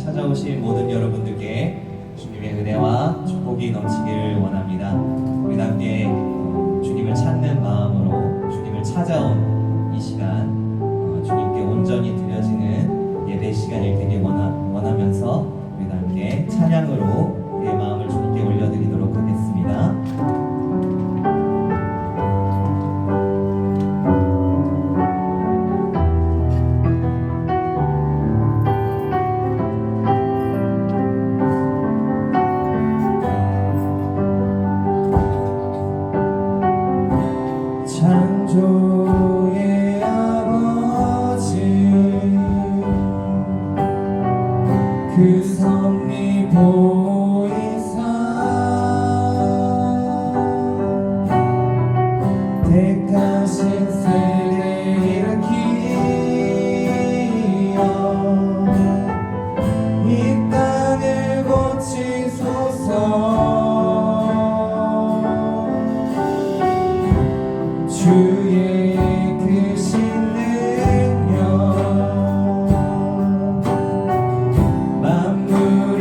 찾아오신 모든 여러분들께 주님의 은혜와 축복이 넘치기를 원합니다. 우리 함께 주님을 찾는 마음으로 주님을 찾아온 이 시간 주님께 온전히 드려지는 예배 시간이 되길 원하면서 우리 함께 찬양으로 우리의 마음을 주님께 올려드리도록 하겠습니다. 창조의 아버지 그 섭리 보이사 택하신 세대 일으키어 이 땅을 고치소서. 주의 크신 능력 만물을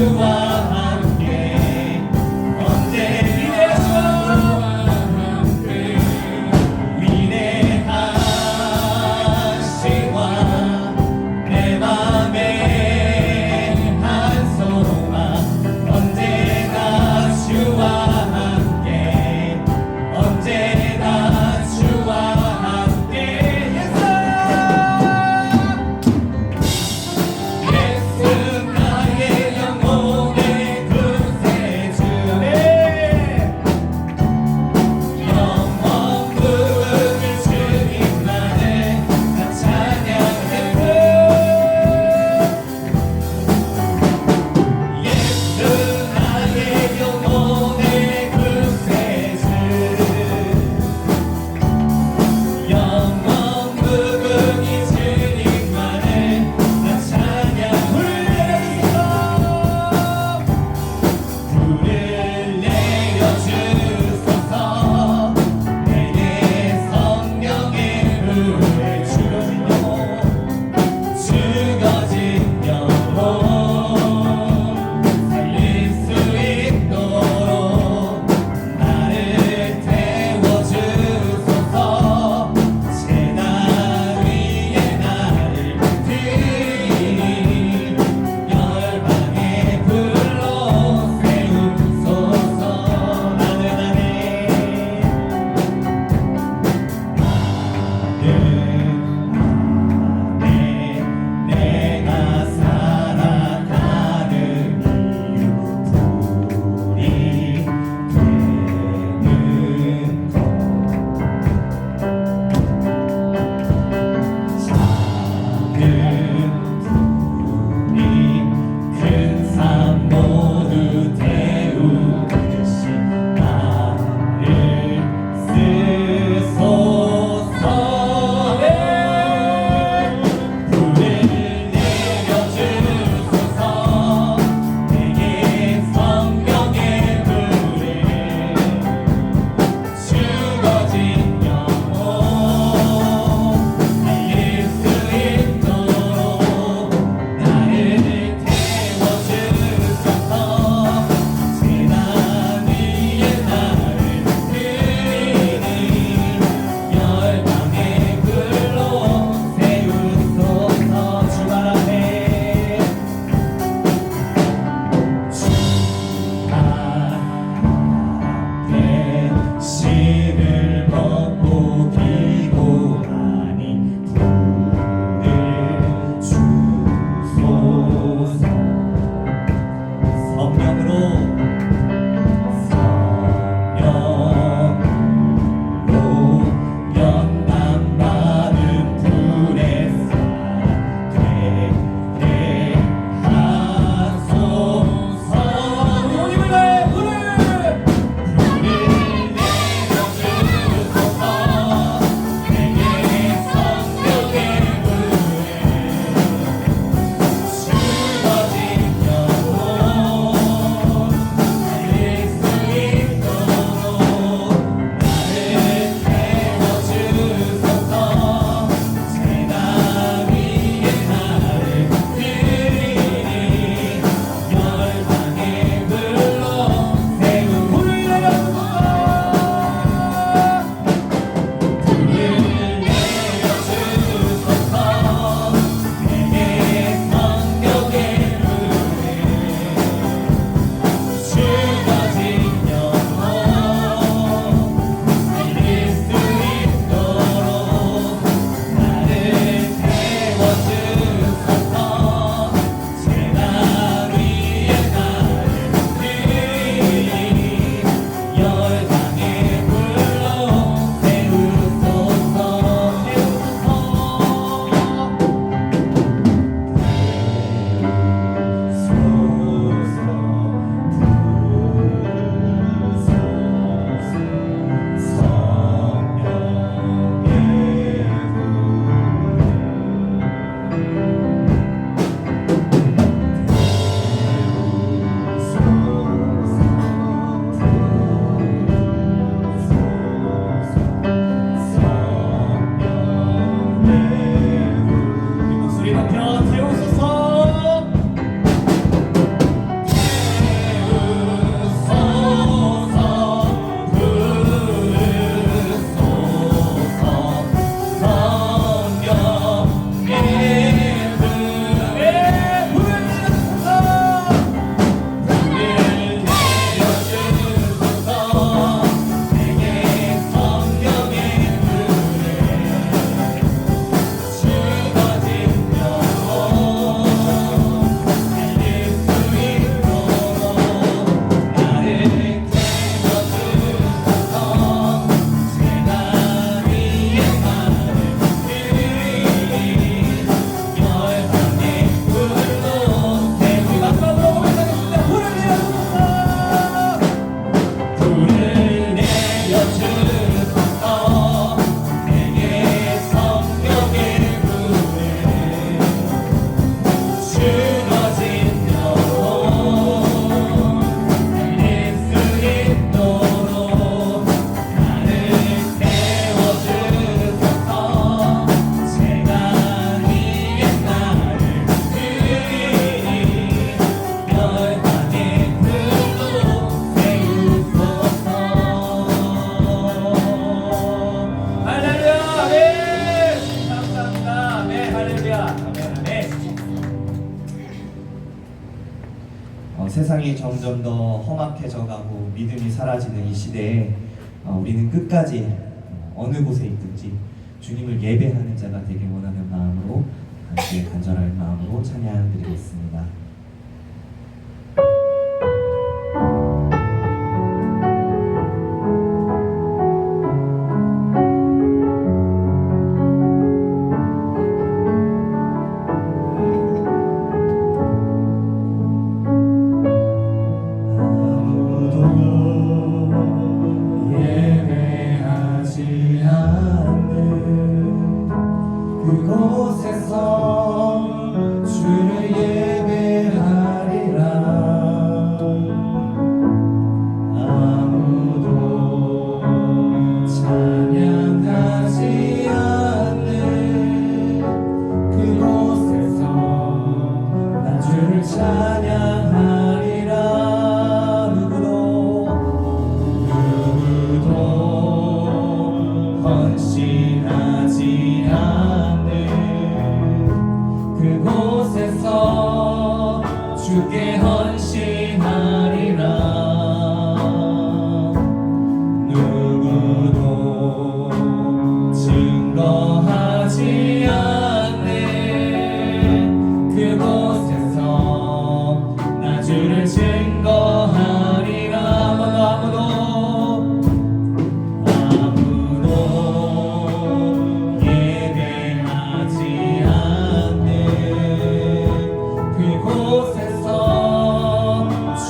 주와 함께 언제나 위대하시와 내 맘에 한 소망 언제나 주와 함께 언제나 주와 함께 예수 나의 영혼의 구세주네 영원 부르는 주님만을 나 찬양하네 예수 나의 영혼의 구세주 영원 부르니 주님만을 나 찬양 불을 내려주소서 내게 성령의 불을 죽어진 영혼 살릴 수 있도록 나를 태워주소서 재단 위에 나를 드리니 열방의 불로 세우소서 나는 내가 살아가는 이유 불이 되는 것 작은 불이 큰 삶 모두 태우듯이 나를 쓰소서 불을 내려주소서 내게 성령의 불을 죽어진 영혼 살릴 수 있도록 나를 태워주소서 재단 위에 나를 드리니 열방의 불로 세우소서 주 앞에 신을 먹고 기도하니 불을 주소서 성령으로 연단받은 불에 사 되게 하소서 우리를 내려주소서 내게 성령의 불을 죽어진 영혼 세상이 점점 더 험악해져 가고 믿음이 사라지는 이 시대에 우리는 끝까지 어느 곳에 있든지 주님을 예배하는 자가 되길 원하는 마음으로 함께 간절한 마음으로 찬양드리겠습니다. 예배하지 않는 그곳에서 주를 예배하리라. 아무도 찬양하지 않는 그곳에서 나 주를 찬양하리라. 누구도 헌신하지 않는 그곳에서 주께 헌신하리라. 누구도 증거하지 않는 그곳에서 나 주를 증거하리라. 아무도 예배하지 않는 그곳에서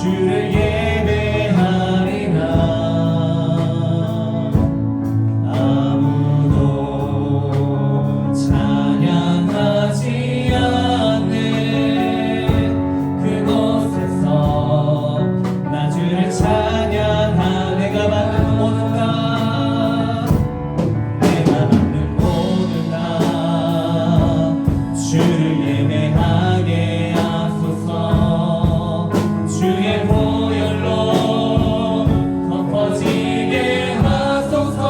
주를 예배하리라. 아무도 찬양하지 않는 그곳에서 나 주를 찬양하. 내가 받는 모든 것, 내가 받는 모든 것 주를 예배하게 하소서. 주의 보혈로 덮어지게 하소서.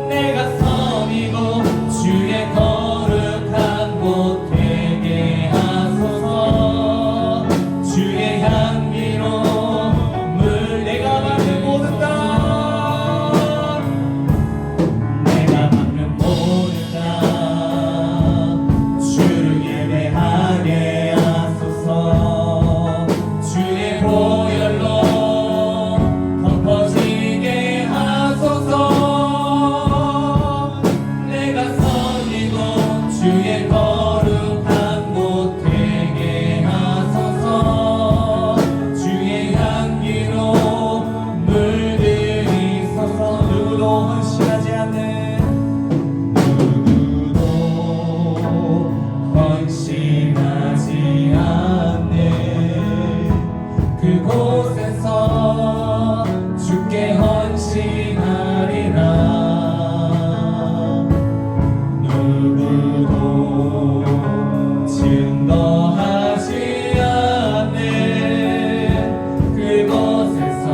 내가 섬기고 주의 거룩한 곳 되게 하소서. 주의 향기로 물. 내가 받는 모든 것, 내가 받는 모든 것 주를 예배하게 하소서. 주의 보혈로 덮어지게 하소서. 내가 섬기고 주의 거룩한 곳 되게 하소서. 주의 향기로 물들이소서. 누구도 헌신하지 않는, 누구도 헌신하지 않는 그곳에서 주께 헌신하리라. 누구도 증거하지 않는 그곳에서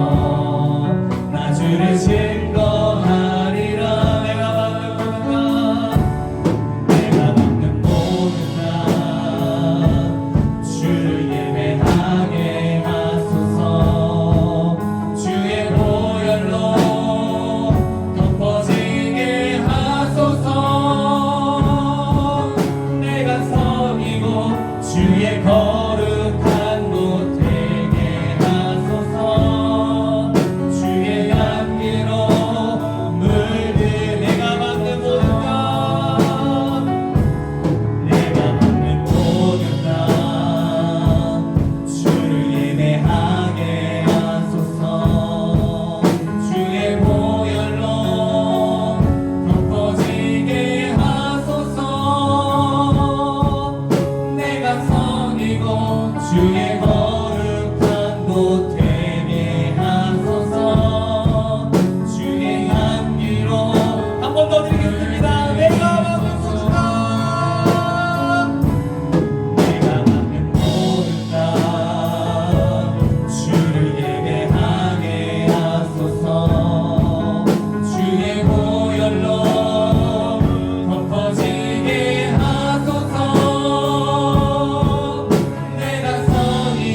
나 주를 증거하리라. 내가 받는 모든 것, 내가 받는 모든 것 주를 예배하게 하소서. 주의 보혈로 덮어지게 하소서. 내가 섬기고 주의 거룩한 곳 되게 하소서. 주의 향기로 물들. 내가 받는 모든 것, 내가 받는 모든 것 주를 예배하게 하소서. 주의 보혈로 덮어지게 하소서. 내가 섬기고 주의 거룩한 곳 되게 하소서. 주의 향기로. 한 번 더 드리겠습니다. 내가 받는 모든 것, 내가 받는 모든 것 주를 예배하게 하소서. 주의 보혈로 덮어지게 하소서. 내가 섬기고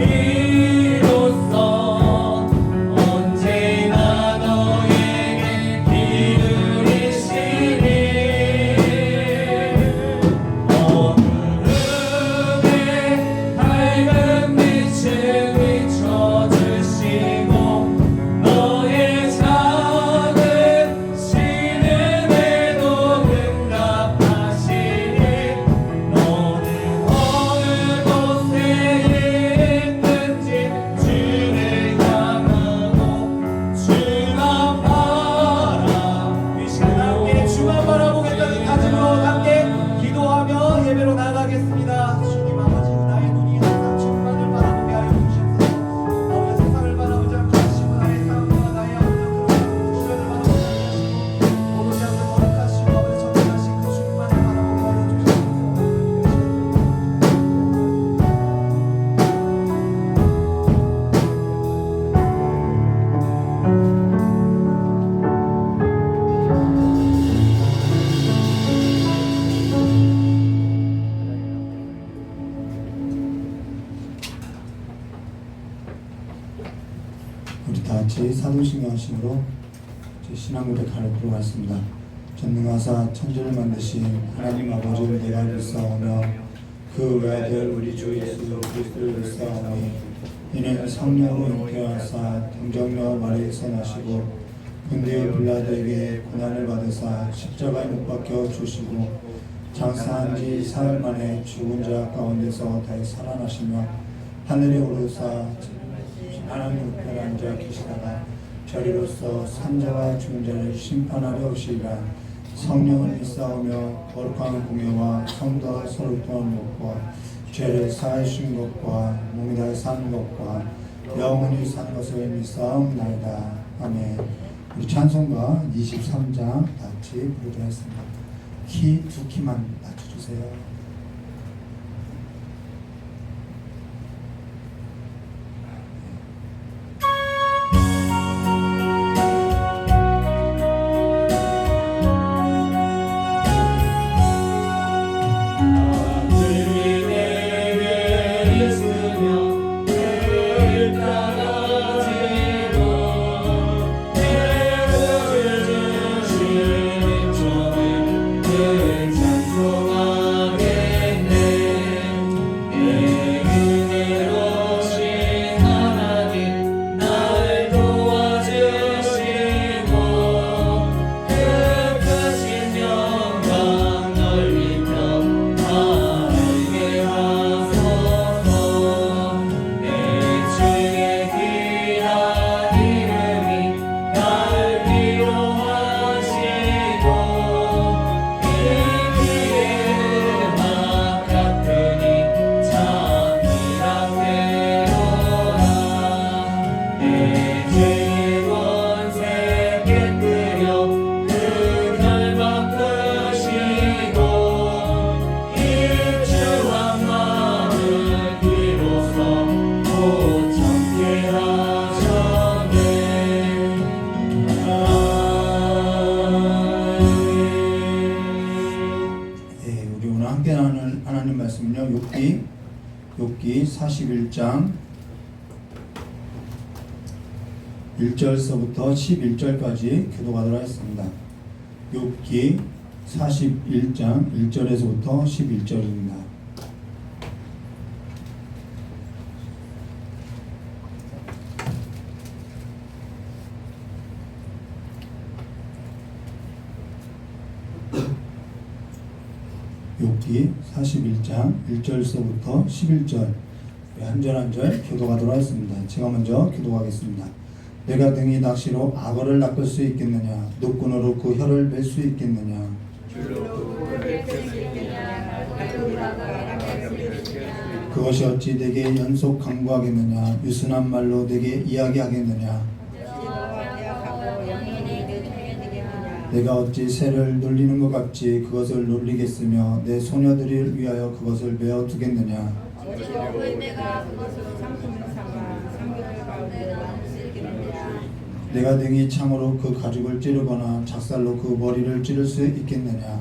이로써 언제나 너에게 기울이시니 어두움에 밝은 빛을 비춰주시고 너의 작은 신음에도 응답하시니 너는 어느 곳에 있든지 주를 향하고 주만 바라 이 시간 함께 주만 바라보겠다는 다짐으로 함께 기도하며 예배로 나가겠습니다. 주님 아버지 나의 눈이 항상 주만을 바라보게 하여 주시옵소서. 아버지 세상을 바라보지 않게 하시고 나의 삶과 나의 앞으로 주변을 바라보지 않게 하시고 오로지 않는 거룩하시고 아버지 정직하신 그 주님만을 바라보게 하여 주시옵소서. 우리 다 같이 사도신경 하심으로 제 신앙고백 하러 들어갔습니다. 전능하사 천지를 만드신 하나님 아버지를 내가 믿사오며 그 외아들 우리 주 예수 그리스도를 믿사오니 이는 성령으로 잉태하사 동정녀 마리에서 나시고 본디오 빌라도에게 고난을 받으사 십자가에 못 박혀 주시고 장사한 지 사흘 만에 죽은 자 가운데서 다시 살아나시며 하늘에 오르사 하나님 우편에 앉아 계시다가 저리로서 산자와 죽은 자를 심판하려 오시리라. 성령을 믿사오며 거룩한 공예와 성도와 서로 통한 것과 죄를 사하여 주신 것과 몸이 다해 사는 것과 영원히 사는 것을 믿사옵나이다. 아멘. 우리 찬송가 23장 다 같이 부르도록 하겠습니다. 키 두 키만 낮춰주세요. 사람들이 내게 있으며 그를 따라지만 내를 주신 저는 늘 찬송하겠네. 내 은혜로우신 하나님 나를 도와주시고 그 크신 영광 넓히며 알게 하소서. 내 주의 귀한 이름이 날 위로하시고 그 귀의 음악 같으니 참 이락되도다. 내 죄의 권세 깨뜨려 그 결박 끄시고 일주한 마음을 비로소 못 참게 하셨네. 우리 오늘 함께 나눌 하나님 말씀은요. 욥기 41장 1절서부터 11절까지 교도하도록 하겠습니다. 욥기 41장 1절에서부터 11절입니다. 욥기 41장 1절서부터 11절 한 절 한 절 교도하도록 하겠습니다. 제가 먼저 교도하겠습니다. 내가 등이 낚시로 악어를 낚을 수 있겠느냐? 노끈으로 그 혀를 맬 수 있겠느냐? 그것이 어찌 내게 연속 강구하겠느냐? 유순한 말로 내게 이야기하겠느냐? 내가 어찌 새를 놀리는 것 같이 그것을 놀리겠으며 내 소녀들을 위하여 그것을 메어 두겠느냐? 내가 등이 창으로 그 가죽을 찌르거나 작살로 그 머리를 찌를 수 있겠느냐?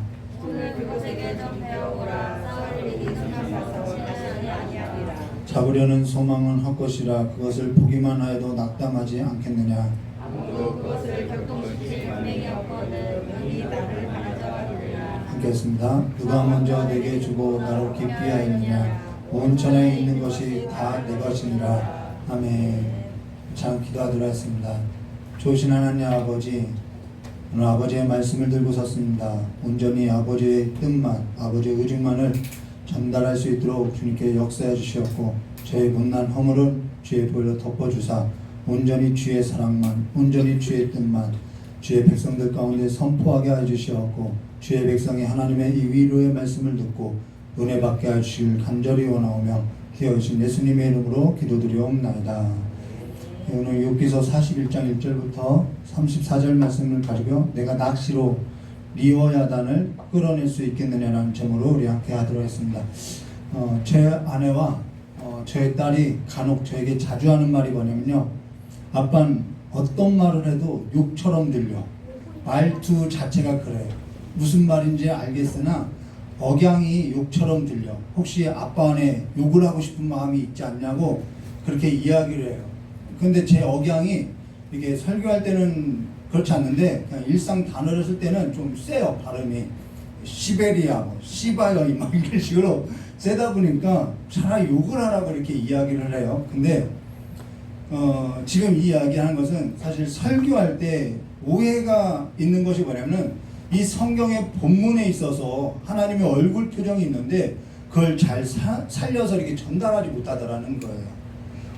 잡으려는 소망은 헛것이라 그것을 보기만 하여도 낙담하지 않겠느냐. 아무도 그것을 격동시킬 은행이 없거든 은이 나를 가져가느니라. 함께 했습니다. 누가 먼저 내게 주고 나로 깊이 하였느냐. 온 천하에 있는 것이 다 내 것이니라. 아멘. 참 기도하도록 하겠습니다. 좋으신 하나님 아버지, 오늘 아버지의 말씀을 들고 섰습니다. 온전히 아버지의 뜻만, 아버지의 의중만을 전달할 수 있도록 주님께 역사해 주시었고, 저의 못난 허물을 주의 보혈로 덮어주사 온전히 주의 사랑만, 온전히 주의 뜻만 주의 백성들 가운데 선포하게 해 주시었고, 주의 백성이 하나님의 이 위로의 말씀을 듣고 은혜 받게 하시길 간절히 원하오며 기어오신 예수님의 이름으로 기도드리옵나이다. 오늘 욥기서 41장 1절부터 34절 말씀을 가지고 내가 낚시로 리워야단을 끌어낼 수 있겠느냐라는 제목으로 우리 함께 하도록 했습니다. 제 아내와 저의 딸이 간혹 저에게 자주 하는 말이 뭐냐면요, 아빠는 어떤 말을 해도 욕처럼 들려. 말투 자체가 그래요. 무슨 말인지 알겠으나 억양이 욕처럼 들려. 혹시 아빠 안에 욕을 하고 싶은 마음이 있지 않냐고 그렇게 이야기를 해요. 근데 제 억양이 이게 설교할 때는 그렇지 않는데 그냥 일상 단어를 쓸 때는 좀 세요. 발음이 시베리아, 시바여 막 이런 식으로 세다 보니까 차라리 욕을 하라고 이렇게 이야기를 해요. 근데 지금 이 이야기하는 것은 사실 설교할 때 오해가 있는 것이 뭐냐면, 이 성경의 본문에 있어서 하나님의 얼굴 표정이 있는데 그걸 잘 살려서 이렇게 전달하지 못하더라는 거예요.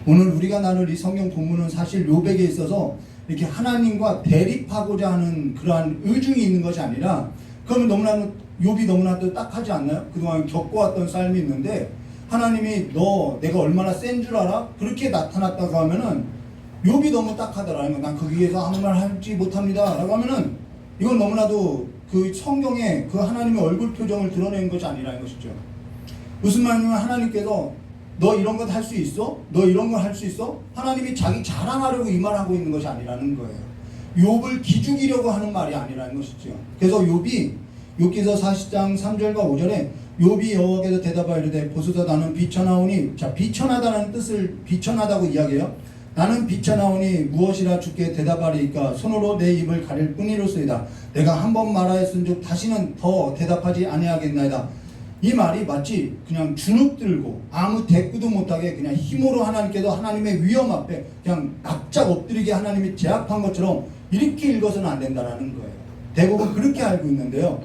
오늘 우리가 나눌 이 성경 본문은 사실 욥에게 있어서 이렇게 하나님과 대립하고자 하는 그러한 의중이 있는 것이 아니라, 그러면 너무나 욥이 너무나 또 딱하지 않나요? 그동안 겪어왔던 삶이 있는데 하나님이 너 내가 얼마나 센 줄 알아? 그렇게 나타났다고 하면은 욥이 너무 딱하더라는 거예요. 난 거기에서 아무 말 하지 못합니다 라고 하면은 이건 너무나도 그 성경에 그 하나님의 얼굴 표정을 드러낸 것이 아니라는 것이죠. 무슨 말이냐면 하나님께서 너 이런 것 할 수 있어? 너 이런 거 할 수 있어? 하나님이 자기 자랑하려고 이 말하고 있는 것이 아니라는 거예요. 욥을 기죽이려고 하는 말이 아니라는 것이죠. 그래서 욥기서 40장 3절과 5절에 욥이 여호와께서 대답하여 이르되 보소서 나는 비천하오니, 자, 비천하다는 뜻을 비천하다고 이야기해요. 나는 비천하오니 무엇이라 주께 대답하리이까 손으로 내 입을 가릴 뿐이로소이다. 내가 한 번 말하였은즉 다시는 더 대답하지 아니하겠나이다. 이 말이 마치 그냥 주눅 들고 아무 대꾸도 못하게 그냥 힘으로 하나님께서 하나님의 위엄 앞에 그냥 납작 엎드리게 하나님이 제압한 것처럼 이렇게 읽어서는 안 된다는 거예요. 대부분 그렇게 알고 있는데요,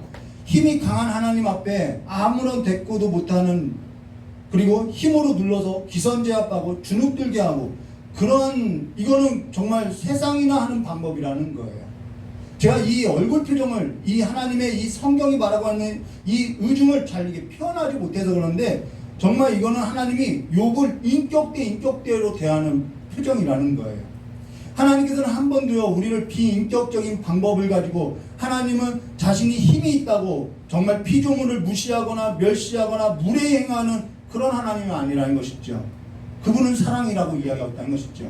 힘이 강한 하나님 앞에 아무런 대꾸도 못하는, 그리고 힘으로 눌러서 기선제압하고 주눅 들게 하고, 그런, 이거는 정말 세상이나 하는 방법이라는 거예요. 제가 이 얼굴 표정을, 이 하나님의 이 성경이 말하고 하는 이 의중을 잘 이게 표현하지 못해서 그런데 정말 이거는 하나님이 욥을 인격대로 대하는 표정이라는 거예요. 하나님께서는 한 번도요 우리를 비인격적인 방법을 가지고, 하나님은 자신이 힘이 있다고 정말 피조물을 무시하거나 멸시하거나 무례행하는 그런 하나님이 아니라는 것이죠. 그분은 사랑이라고 이야기했다는 것이죠.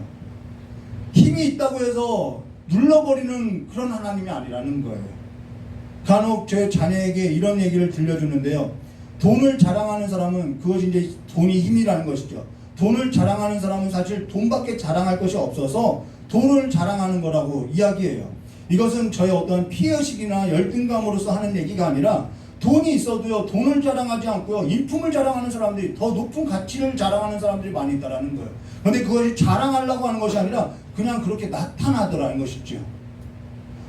힘이 있다고 해서 눌러버리는 그런 하나님이 아니라는 거예요. 간혹 제 자녀에게 이런 얘기를 들려주는데요, 돈을 자랑하는 사람은 그것이 이제 돈이 힘이라는 것이죠. 돈을 자랑하는 사람은 사실 돈밖에 자랑할 것이 없어서 돈을 자랑하는 거라고 이야기해요. 이것은 저의 어떤 피해의식이나 열등감으로서 하는 얘기가 아니라, 돈이 있어도요 돈을 자랑하지 않고요 인품을 자랑하는 사람들이, 더 높은 가치를 자랑하는 사람들이 많이 있다는 거예요. 그런데 그것이 자랑하려고 하는 것이 아니라 그냥 그렇게 나타나더라는 것이죠.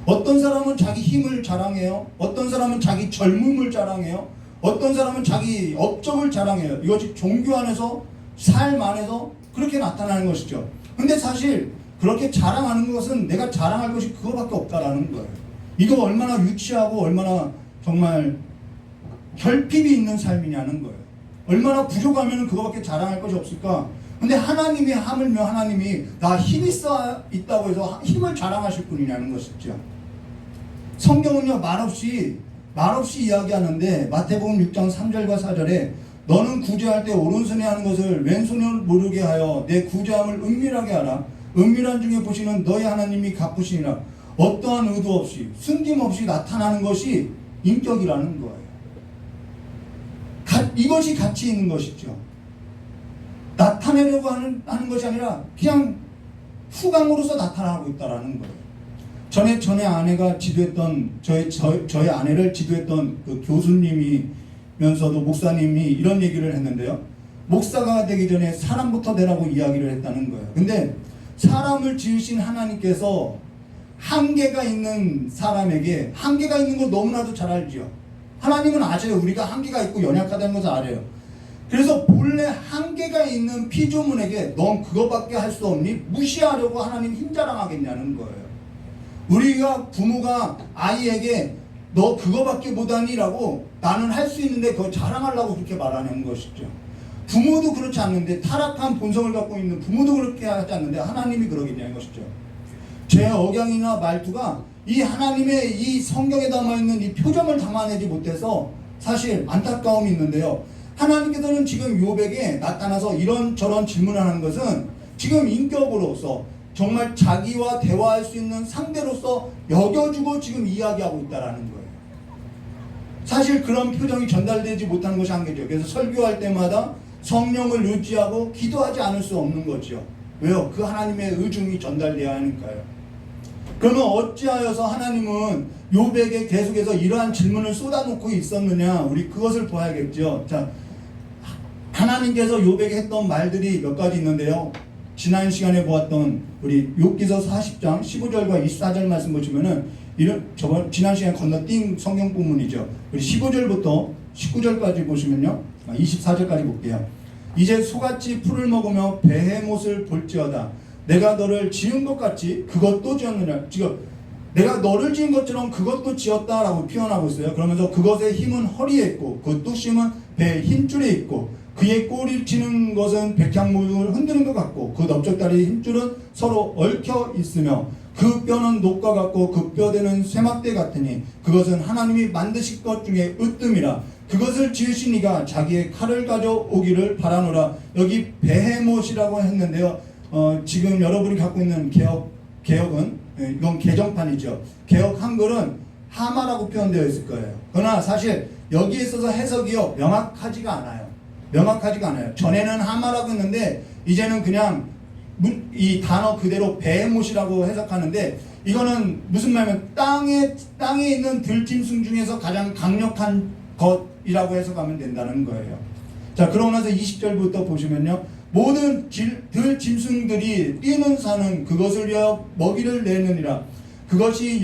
어떤 사람은 자기 힘을 자랑해요. 어떤 사람은 자기 젊음을 자랑해요. 어떤 사람은 자기 업적을 자랑해요. 이것이 종교 안에서, 삶 안에서 그렇게 나타나는 것이죠. 근데 사실 그렇게 자랑하는 것은 내가 자랑할 것이 그거밖에 없다라는 거예요. 이거 얼마나 유치하고 얼마나 정말 결핍이 있는 삶이냐는 거예요. 얼마나 부족하면 그거밖에 자랑할 것이 없을까? 근데 하나님이 하물며 하나님이 나 힘이 있다고 해서 힘을 자랑하실 분이냐는 것이죠. 성경은요 말없이 이야기하는데, 마태복음 6장 3절과 4절에 너는 구제할 때 오른손에 하는 것을 왼손을 모르게 하여 내 구제함을 은밀하게 하라. 은밀한 중에 보시는 너희 하나님이 갚으시니라. 어떠한 의도 없이 숨김없이 나타나는 것이 인격이라는 거예요. 이것이 가치 있는 것이죠. 나타내려고 하는 것이 아니라 그냥 후광으로서 나타나고 있다라는 거예요. 전에 아내가 지도했던 저희 아내를 지도했던 그 교수님이면서도 목사님이 이런 얘기를 했는데요. 목사가 되기 전에 사람부터 되라고 이야기를 했다는 거예요. 근데 사람을 지으신 하나님께서 한계가 있는 사람에게 한계가 있는 거 너무나도 잘 알죠. 하나님은 아셔요. 우리가 한계가 있고 연약하다는 것을 알아요. 그래서 본래 한계가 있는 피조물에게 넌 그거밖에 할 수 없니? 무시하려고 하나님 힘자랑하겠냐는 거예요. 우리가 부모가 아이에게 너 그거밖에 못하니라고 나는 할 수 있는데 그거 자랑하려고 그렇게 말하는 것이죠. 부모도 그렇지 않는데 타락한 본성을 갖고 있는 부모도 그렇게 하지 않는데 하나님이 그러겠냐는 것이죠. 제 억양이나 말투가 이 하나님의 이 성경에 담아있는 이 표정을 담아내지 못해서 사실 안타까움이 있는데요. 하나님께서는 지금 욥에게 나타나서 이런저런 질문을 하는 것은 지금 인격으로서 정말 자기와 대화할 수 있는 상대로서 여겨주고 지금 이야기하고 있다는 거예요. 사실 그런 표정이 전달되지 못하는 것이 한계죠. 그래서 설교할 때마다 성령을 의지하고 기도하지 않을 수 없는 거죠. 왜요? 그 하나님의 의중이 전달되어야 하니까요. 그러면 어찌하여서 하나님은 욥에게 계속해서 이러한 질문을 쏟아놓고 있었느냐? 우리 그것을 봐야겠죠. 자, 하나님께서 욥에게 했던 말들이 몇 가지 있는데요. 지난 시간에 보았던 우리 욥기서 40장 15절과 24절 말씀 보시면은 지난 시간에 건너뛴 성경 본문이죠. 우리 15절부터 19절까지 보시면요. 24절까지 볼게요. 이제 소같이 풀을 먹으며 베헤못을 볼지어다. 내가 너를 지은 것 같이 그것도 지었느냐. 지금 내가 너를 지은 것처럼 그것도 지었다라고 표현하고 있어요. 그러면서 그것의 힘은 허리에 있고 그 뚝심은 배의 힘줄에 있고 그의 꼬리를 치는 것은 백향목을 흔드는 것 같고 그 넓적다리의 힘줄은 서로 얽혀 있으며 그 뼈는 녹과 같고 그 뼈대는 쇠막대 같으니 그것은 하나님이 만드신 것 중에 으뜸이라. 그것을 지으신 이가 자기의 칼을 가져오기를 바라노라. 여기 베헤못이라고 했는데요. 지금 여러분이 갖고 있는 개혁은 이건 개정판이죠. 개혁 한글은 하마라고 표현되어 있을 거예요. 그러나 사실 여기에 있어서 해석이요 명확하지가 않아요. 전에는 하마라고 했는데 이제는 그냥 이 단어 그대로 베헤못이라고 해석하는데 이거는 무슨 말이냐면 땅에 있는 들짐승 중에서 가장 강력한 것이라고 해석하면 된다는 거예요. 자, 그러고 나서 20절부터 보시면요. 모든 들짐승들이 뛰는 산은 그것을 위하여 먹이를 내느니라. 그것이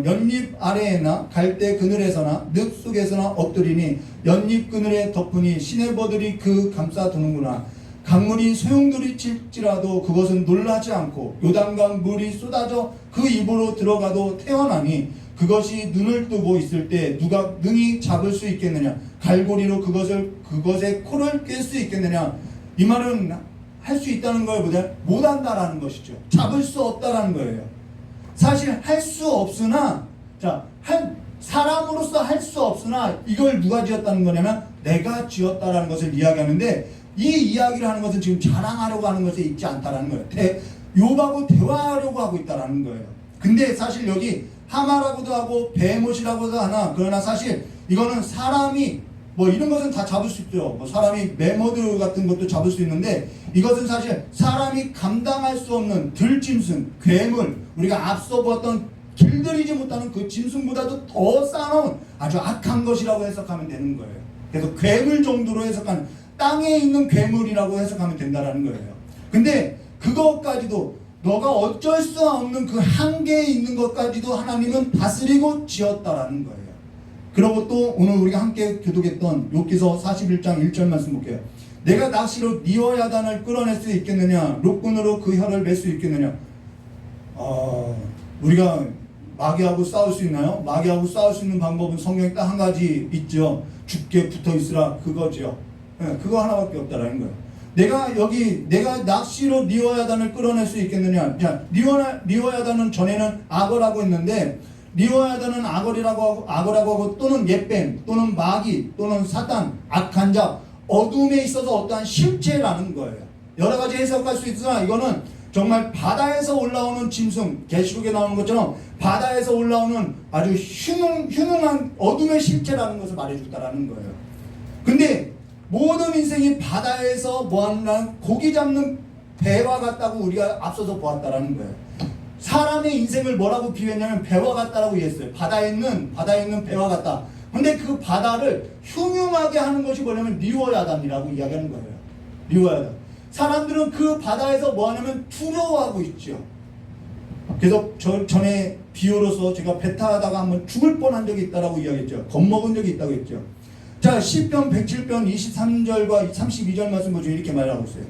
연잎 아래에나 갈대 그늘에서나 늪 속에서나 엎드리니 연잎 그늘에 덮으니 시내버들이 그 감싸두는구나. 강물이 소용돌이 칠지라도 그것은 놀라지 않고 요단강 물이 쏟아져 그 입으로 들어가도 태어나니 그것이 눈을 뜨고 있을 때 누가 능히 잡을 수 있겠느냐. 갈고리로 그것의 코를 꿰 수 있겠느냐. 이 말은 할 수 있다는 것보다 못한다라는 것이죠. 잡을 수 없다라는 거예요. 사실 할 수 없으나 사람으로서 할 수 없으나 이걸 누가 지었다는 거냐면 내가 지었다라는 것을 이야기하는데 이 이야기를 하는 것은 지금 자랑하려고 하는 것에 있지 않다라는 거예요. 욥하고 대화하려고 하고 있다라는 거예요. 근데 사실 여기 하마라고도 하고 베헤못이라고도 하나 그러나 사실 이거는 사람이 뭐 이런 것은 다 잡을 수 있죠. 뭐 사람이 매머드 같은 것도 잡을 수 있는데 이것은 사실 사람이 감당할 수 없는 들짐승, 괴물, 우리가 앞서 보았던 길들이지 못하는 그 짐승보다도 더 싸놓은 아주 악한 것이라고 해석하면 되는 거예요. 그래서 괴물 정도로 해석하는 땅에 있는 괴물이라고 해석하면 된다는 거예요. 근데 그것까지도 너가 어쩔 수 없는 그 한계에 있는 것까지도 하나님은 다스리고 지었다라는 거예요. 그리고 또 오늘 우리가 함께 교독했던 욥기서 41장 1절 말씀 볼게요. 내가 낚시로 리워야단을 끌어낼 수 있겠느냐? 롯군으로 그 혀를 맬 수 있겠느냐? 우리가 마귀하고 싸울 수 있나요? 마귀하고 싸울 수 있는 방법은 성경에 딱 한 가지 있죠. 죽게 붙어 있으라 그거죠. 그거 하나밖에 없다라는 거예요. 내가 낚시로 리워야단을 끌어낼 수 있겠느냐? 자, 리워야단은 전에는 악어라고 했는데 리워야단은 악어라고 하고 또는 옛뱀 또는 마귀 또는 사탄 악한 자 어둠에 있어서 어떠한 실체라는 거예요. 여러 가지 해석할 수 있으나 이거는 정말 바다에서 올라오는 짐승, 계시록에 나오는 것처럼 바다에서 올라오는 아주 흉흉한 어둠의 실체라는 것을 말해줬다라는 거예요. 근데 모든 인생이 바다에서 뭐하는 고기 잡는 배와 같다고 우리가 앞서서 보았다라는 거예요. 사람의 인생을 뭐라고 비유했냐면 배와 같다라고 얘기했어요. 바다에 있는 배와 같다. 근데 그 바다를 흉흉하게 하는 것이 뭐냐면 리워야단이라고 이야기하는 거예요. 리워야단. 사람들은 그 바다에서 뭐하냐면 두려워하고 있죠. 그래서 전에 비유로서 제가 배 타다가 한번 죽을 뻔한 적이 있다라고 이야기했죠. 겁먹은 적이 있다고 했죠. 자, 시편 107편 23절과 32절 말씀 보시면 이렇게 말하고 있어요.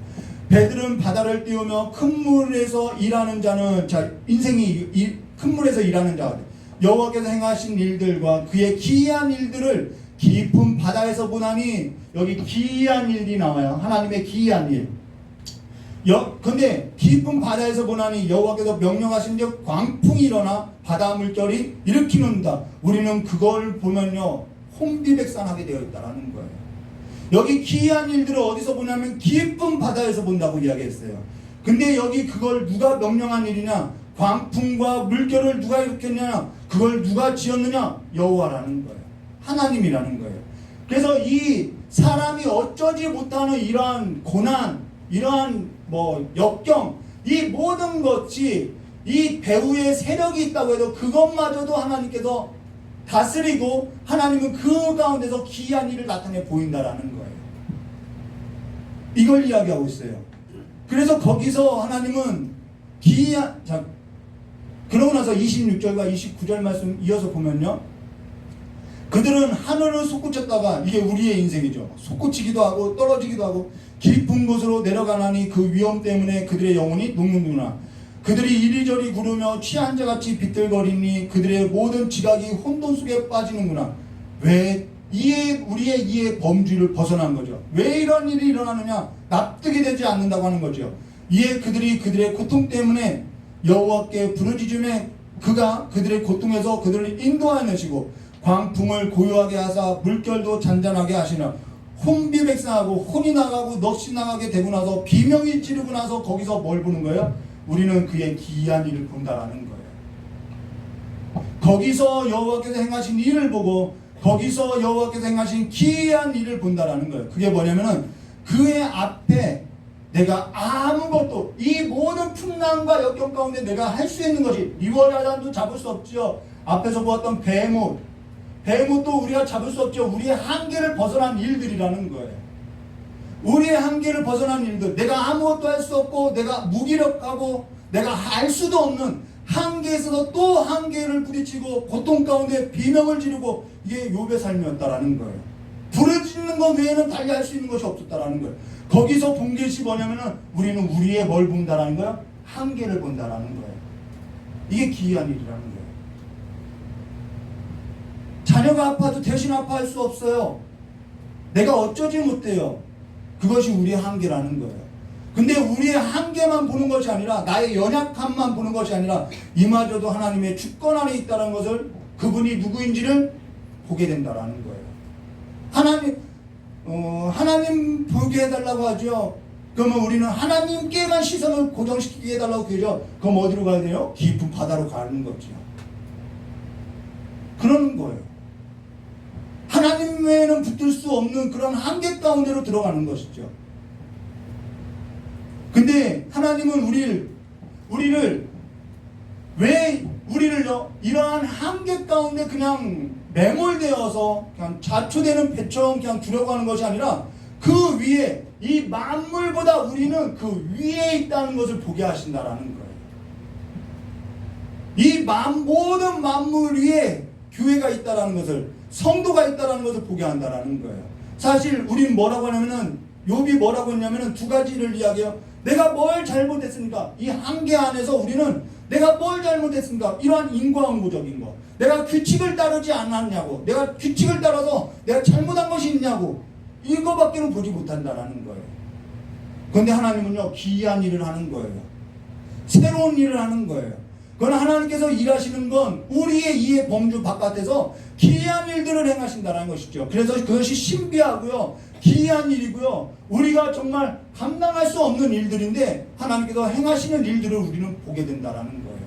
배들은 바다를 띄우며 큰 물에서 일하는 자는, 자, 인생이 큰 물에서 일하는 자가 돼. 여호와께서 행하신 일들과 그의 기이한 일들을 깊은 바다에서 보나니, 여기 기이한 일이 나와요. 하나님의 기이한 일. 근데 깊은 바다에서 보나니 여호와께서 명령하신즉 광풍이 일어나 바다 물결이 일으키는다. 우리는 그걸 보면요 혼비백산하게 되어 있다라는 거예요. 여기 기이한 일들을 어디서 보냐면 깊은 바다에서 본다고 이야기했어요. 근데 여기 그걸 누가 명령한 일이냐? 광풍과 물결을 누가 일으켰냐? 그걸 누가 지었느냐? 여호와라는 거예요. 하나님이라는 거예요. 그래서 이 사람이 어쩌지 못하는 이러한 고난, 이러한 역경, 이 모든 것이 이 배후에 세력이 있다고 해도 그것마저도 하나님께서 다스리고 하나님은 그 가운데서 기이한 일을 나타내 보인다라는 거예요. 이걸 이야기하고 있어요. 그래서 거기서 하나님은 기이한, 자, 그러고 나서 26절과 29절 말씀 이어서 보면요, 그들은 하늘을 솟구쳤다가, 이게 우리의 인생이죠. 솟구치기도 하고 떨어지기도 하고 깊은 곳으로 내려가나니 그 위험 때문에 그들의 영혼이 녹는구나. 그들이 이리저리 구르며 취한 자같이 비틀거리니 그들의 모든 지각이 혼돈 속에 빠지는구나. 왜 우리의 이해 범주를 벗어난 거죠. 왜 이런 일이 일어나느냐? 납득이 되지 않는다고 하는 거죠. 이에 그들의 고통 때문에 여호와께 부르짖음에 그가 그들의 고통에서 그들을 인도하시고 광풍을 고요하게 하사 물결도 잔잔하게 하시나. 혼비백산하고 혼이 나가고 넋이 나가게 되고 나서 비명이 지르고 나서 거기서 뭘 보는 거예요? 우리는 그의 기이한 일을 본다라는 거예요. 거기서 여호와께서 행하신 일을 보고 거기서 여호와께서 행하신 기이한 일을 본다라는 거예요. 그게 뭐냐면은 그의 앞에 내가 아무것도, 이 모든 풍랑과 역경 가운데 내가 할 수 있는 것이, 리워야단도 잡을 수 없죠. 앞에서 보았던 베헤못도 우리가 잡을 수 없죠. 우리의 한계를 벗어난 일들이라는 거예요. 우리의 한계를 벗어난 일들, 내가 아무것도 할 수 없고 내가 무기력하고 내가 할 수도 없는 한계에서도 또 한계를 부딪히고 고통 가운데 비명을 지르고, 이게 욥의 삶이었다라는 거예요. 부르짖는 것 외에는 달리 할 수 있는 것이 없었다라는 거예요. 거기서 본 것이 뭐냐면은 우리는 우리의 뭘 본다라는 거예요? 한계를 본다라는 거예요. 이게 기이한 일이라는 거예요. 자녀가 아파도 대신 아파할 수 없어요. 내가 어쩌지 못해요. 그것이 우리의 한계라는 거예요. 근데 우리의 한계만 보는 것이 아니라, 나의 연약함만 보는 것이 아니라 이마저도 하나님의 주권 안에 있다는 것을, 그분이 누구인지를 보게 된다라는 거예요. 하나님 보게 해달라고 하죠. 그러면 우리는 하나님께만 시선을 고정시키게 해달라고 그러죠. 그럼 어디로 가야 돼요? 깊은 바다로 가는 거죠. 그러는 거예요. 하나님 외에는 붙들 수 없는 그런 한계 가운데로 들어가는 것이죠. 근데 하나님은 우리를 이러한 한계 가운데 그냥 매몰되어서 그냥 자초되는 배처럼 그냥 두려고 하는 것이 아니라, 그 위에, 이 만물보다 우리는 그 위에 있다는 것을 보게 하신다라는 거예요. 이 모든 만물 위에 교회가 있다라는 것을, 성도가 있다라는 것을 보게 한다라는 거예요. 사실 우리는 뭐라고 하냐면은, 욥이 뭐라고 했냐면은 두 가지를 이야기해요. 내가 뭘 잘못했습니까? 이 한계 안에서 우리는 내가 뭘 잘못했습니까? 이러한 인과응보적인 거. 내가 규칙을 따르지 않았냐고. 내가 규칙을 따라서 내가 잘못한 것이 있냐고. 이거밖에는 보지 못한다라는 거예요. 그런데 하나님은요, 기이한 일을 하는 거예요. 새로운 일을 하는 거예요. 그건 하나님께서 일하시는 건 우리의 이해 범주 바깥에서 기이한 일들을 행하신다는 것이죠. 그래서 그것이 신비하고요, 기이한 일이고요, 우리가 정말 감당할 수 없는 일들인데 하나님께서 행하시는 일들을 우리는 보게 된다는 거예요.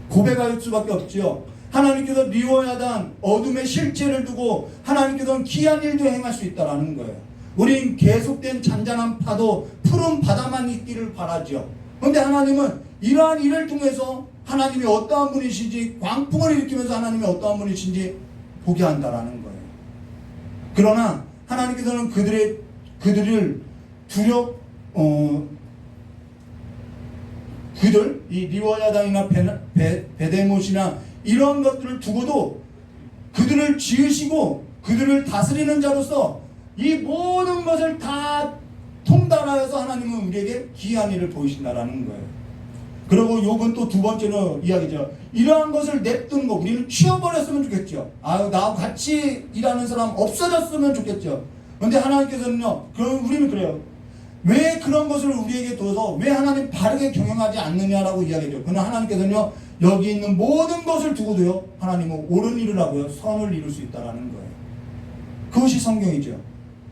고백할 수밖에 없죠. 하나님께서 리워야단, 어둠의 실체를 두고 하나님께서는 기이한 일도 행할 수 있다는 거예요. 우린 계속된 잔잔한 파도, 푸른 바다만 있기를 바라죠. 그런데 하나님은 이러한 일을 통해서 하나님이 어떠한 분이신지, 광풍을 일으키면서 하나님이 어떠한 분이신지 보게 한다라는 거예요. 그러나 하나님께서는 그들을 이 리워야당이나 베데못이나 이런 것들을 두고도 그들을 지으시고 그들을 다스리는 자로서 이 모든 것을 다 통달하여서 하나님은 우리에게 기이한 일을 보이신다라는 거예요. 그리고 욕은 또 두 번째로 이야기죠. 이러한 것을 냅두는 거, 우리는 치워버렸으면 좋겠죠. 나하고 같이 일하는 사람 없어졌으면 좋겠죠. 그런데 하나님께서는요, 우리는 그래요. 왜 그런 것을 우리에게 둬서 왜 하나님 바르게 경영하지 않느냐라고 이야기하죠. 그러나 하나님께서는요, 여기 있는 모든 것을 두고도요, 하나님은 옳은 일을 하고요, 선을 이룰 수 있다라는 거예요. 그것이 성경이죠.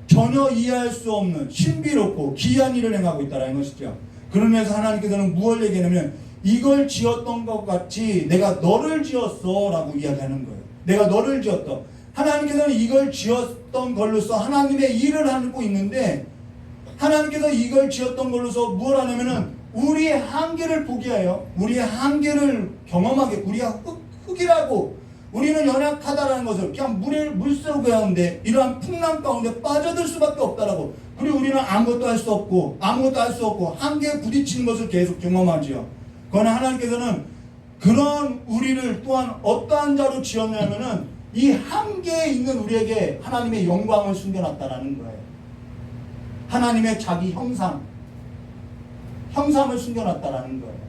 전혀 이해할 수 없는 신비롭고 기이한 일을 행하고 있다라는 것이죠. 그러면서 하나님께서는 무엇을 얘기하냐면, 이걸 지었던 것 같이 내가 너를 지었어 라고 이야기하는 거예요. 내가 너를 지었다. 하나님께서는 이걸 지었던 걸로서 하나님의 일을 하고 있는데, 하나님께서 이걸 지었던 걸로서 뭘 하냐면은 우리의 한계를 보게 해요. 우리의 한계를 경험하게, 우리가 흙이라고, 우리는 연약하다라는 것을 그냥 물속 가운데, 이러한 풍랑 가운데 빠져들 수밖에 없다라고. 그리고 우리는 아무것도 할 수 없고 한계에 부딪히는 것을 계속 경험하지요. 그러나 하나님께서는 그런 우리를 또한 어떠한 자로 지었냐면은 이 한계에 있는 우리에게 하나님의 영광을 숨겨놨다라는 거예요. 하나님의 자기 형상을 숨겨놨다라는 거예요.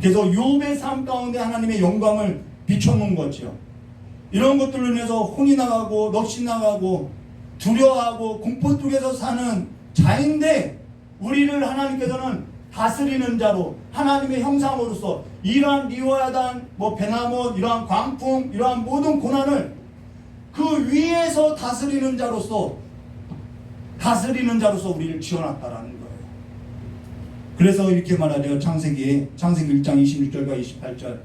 그래서 욥의 삶 가운데 하나님의 영광을 비춰놓은 거죠. 이런 것들로 인해서 혼이 나가고 넋이 나가고 두려워하고 공포 속에서 사는 자인데, 우리를 하나님께서는 다스리는 자로 하나님의 형상으로서 이러한 리워야단, 베나못, 이러한 광풍, 이러한 모든 고난을 그 위에서 다스리는 자로서 우리를 지어놨다라는 거예요. 그래서 이렇게 말하죠. 창세기 1장 26절과 28절.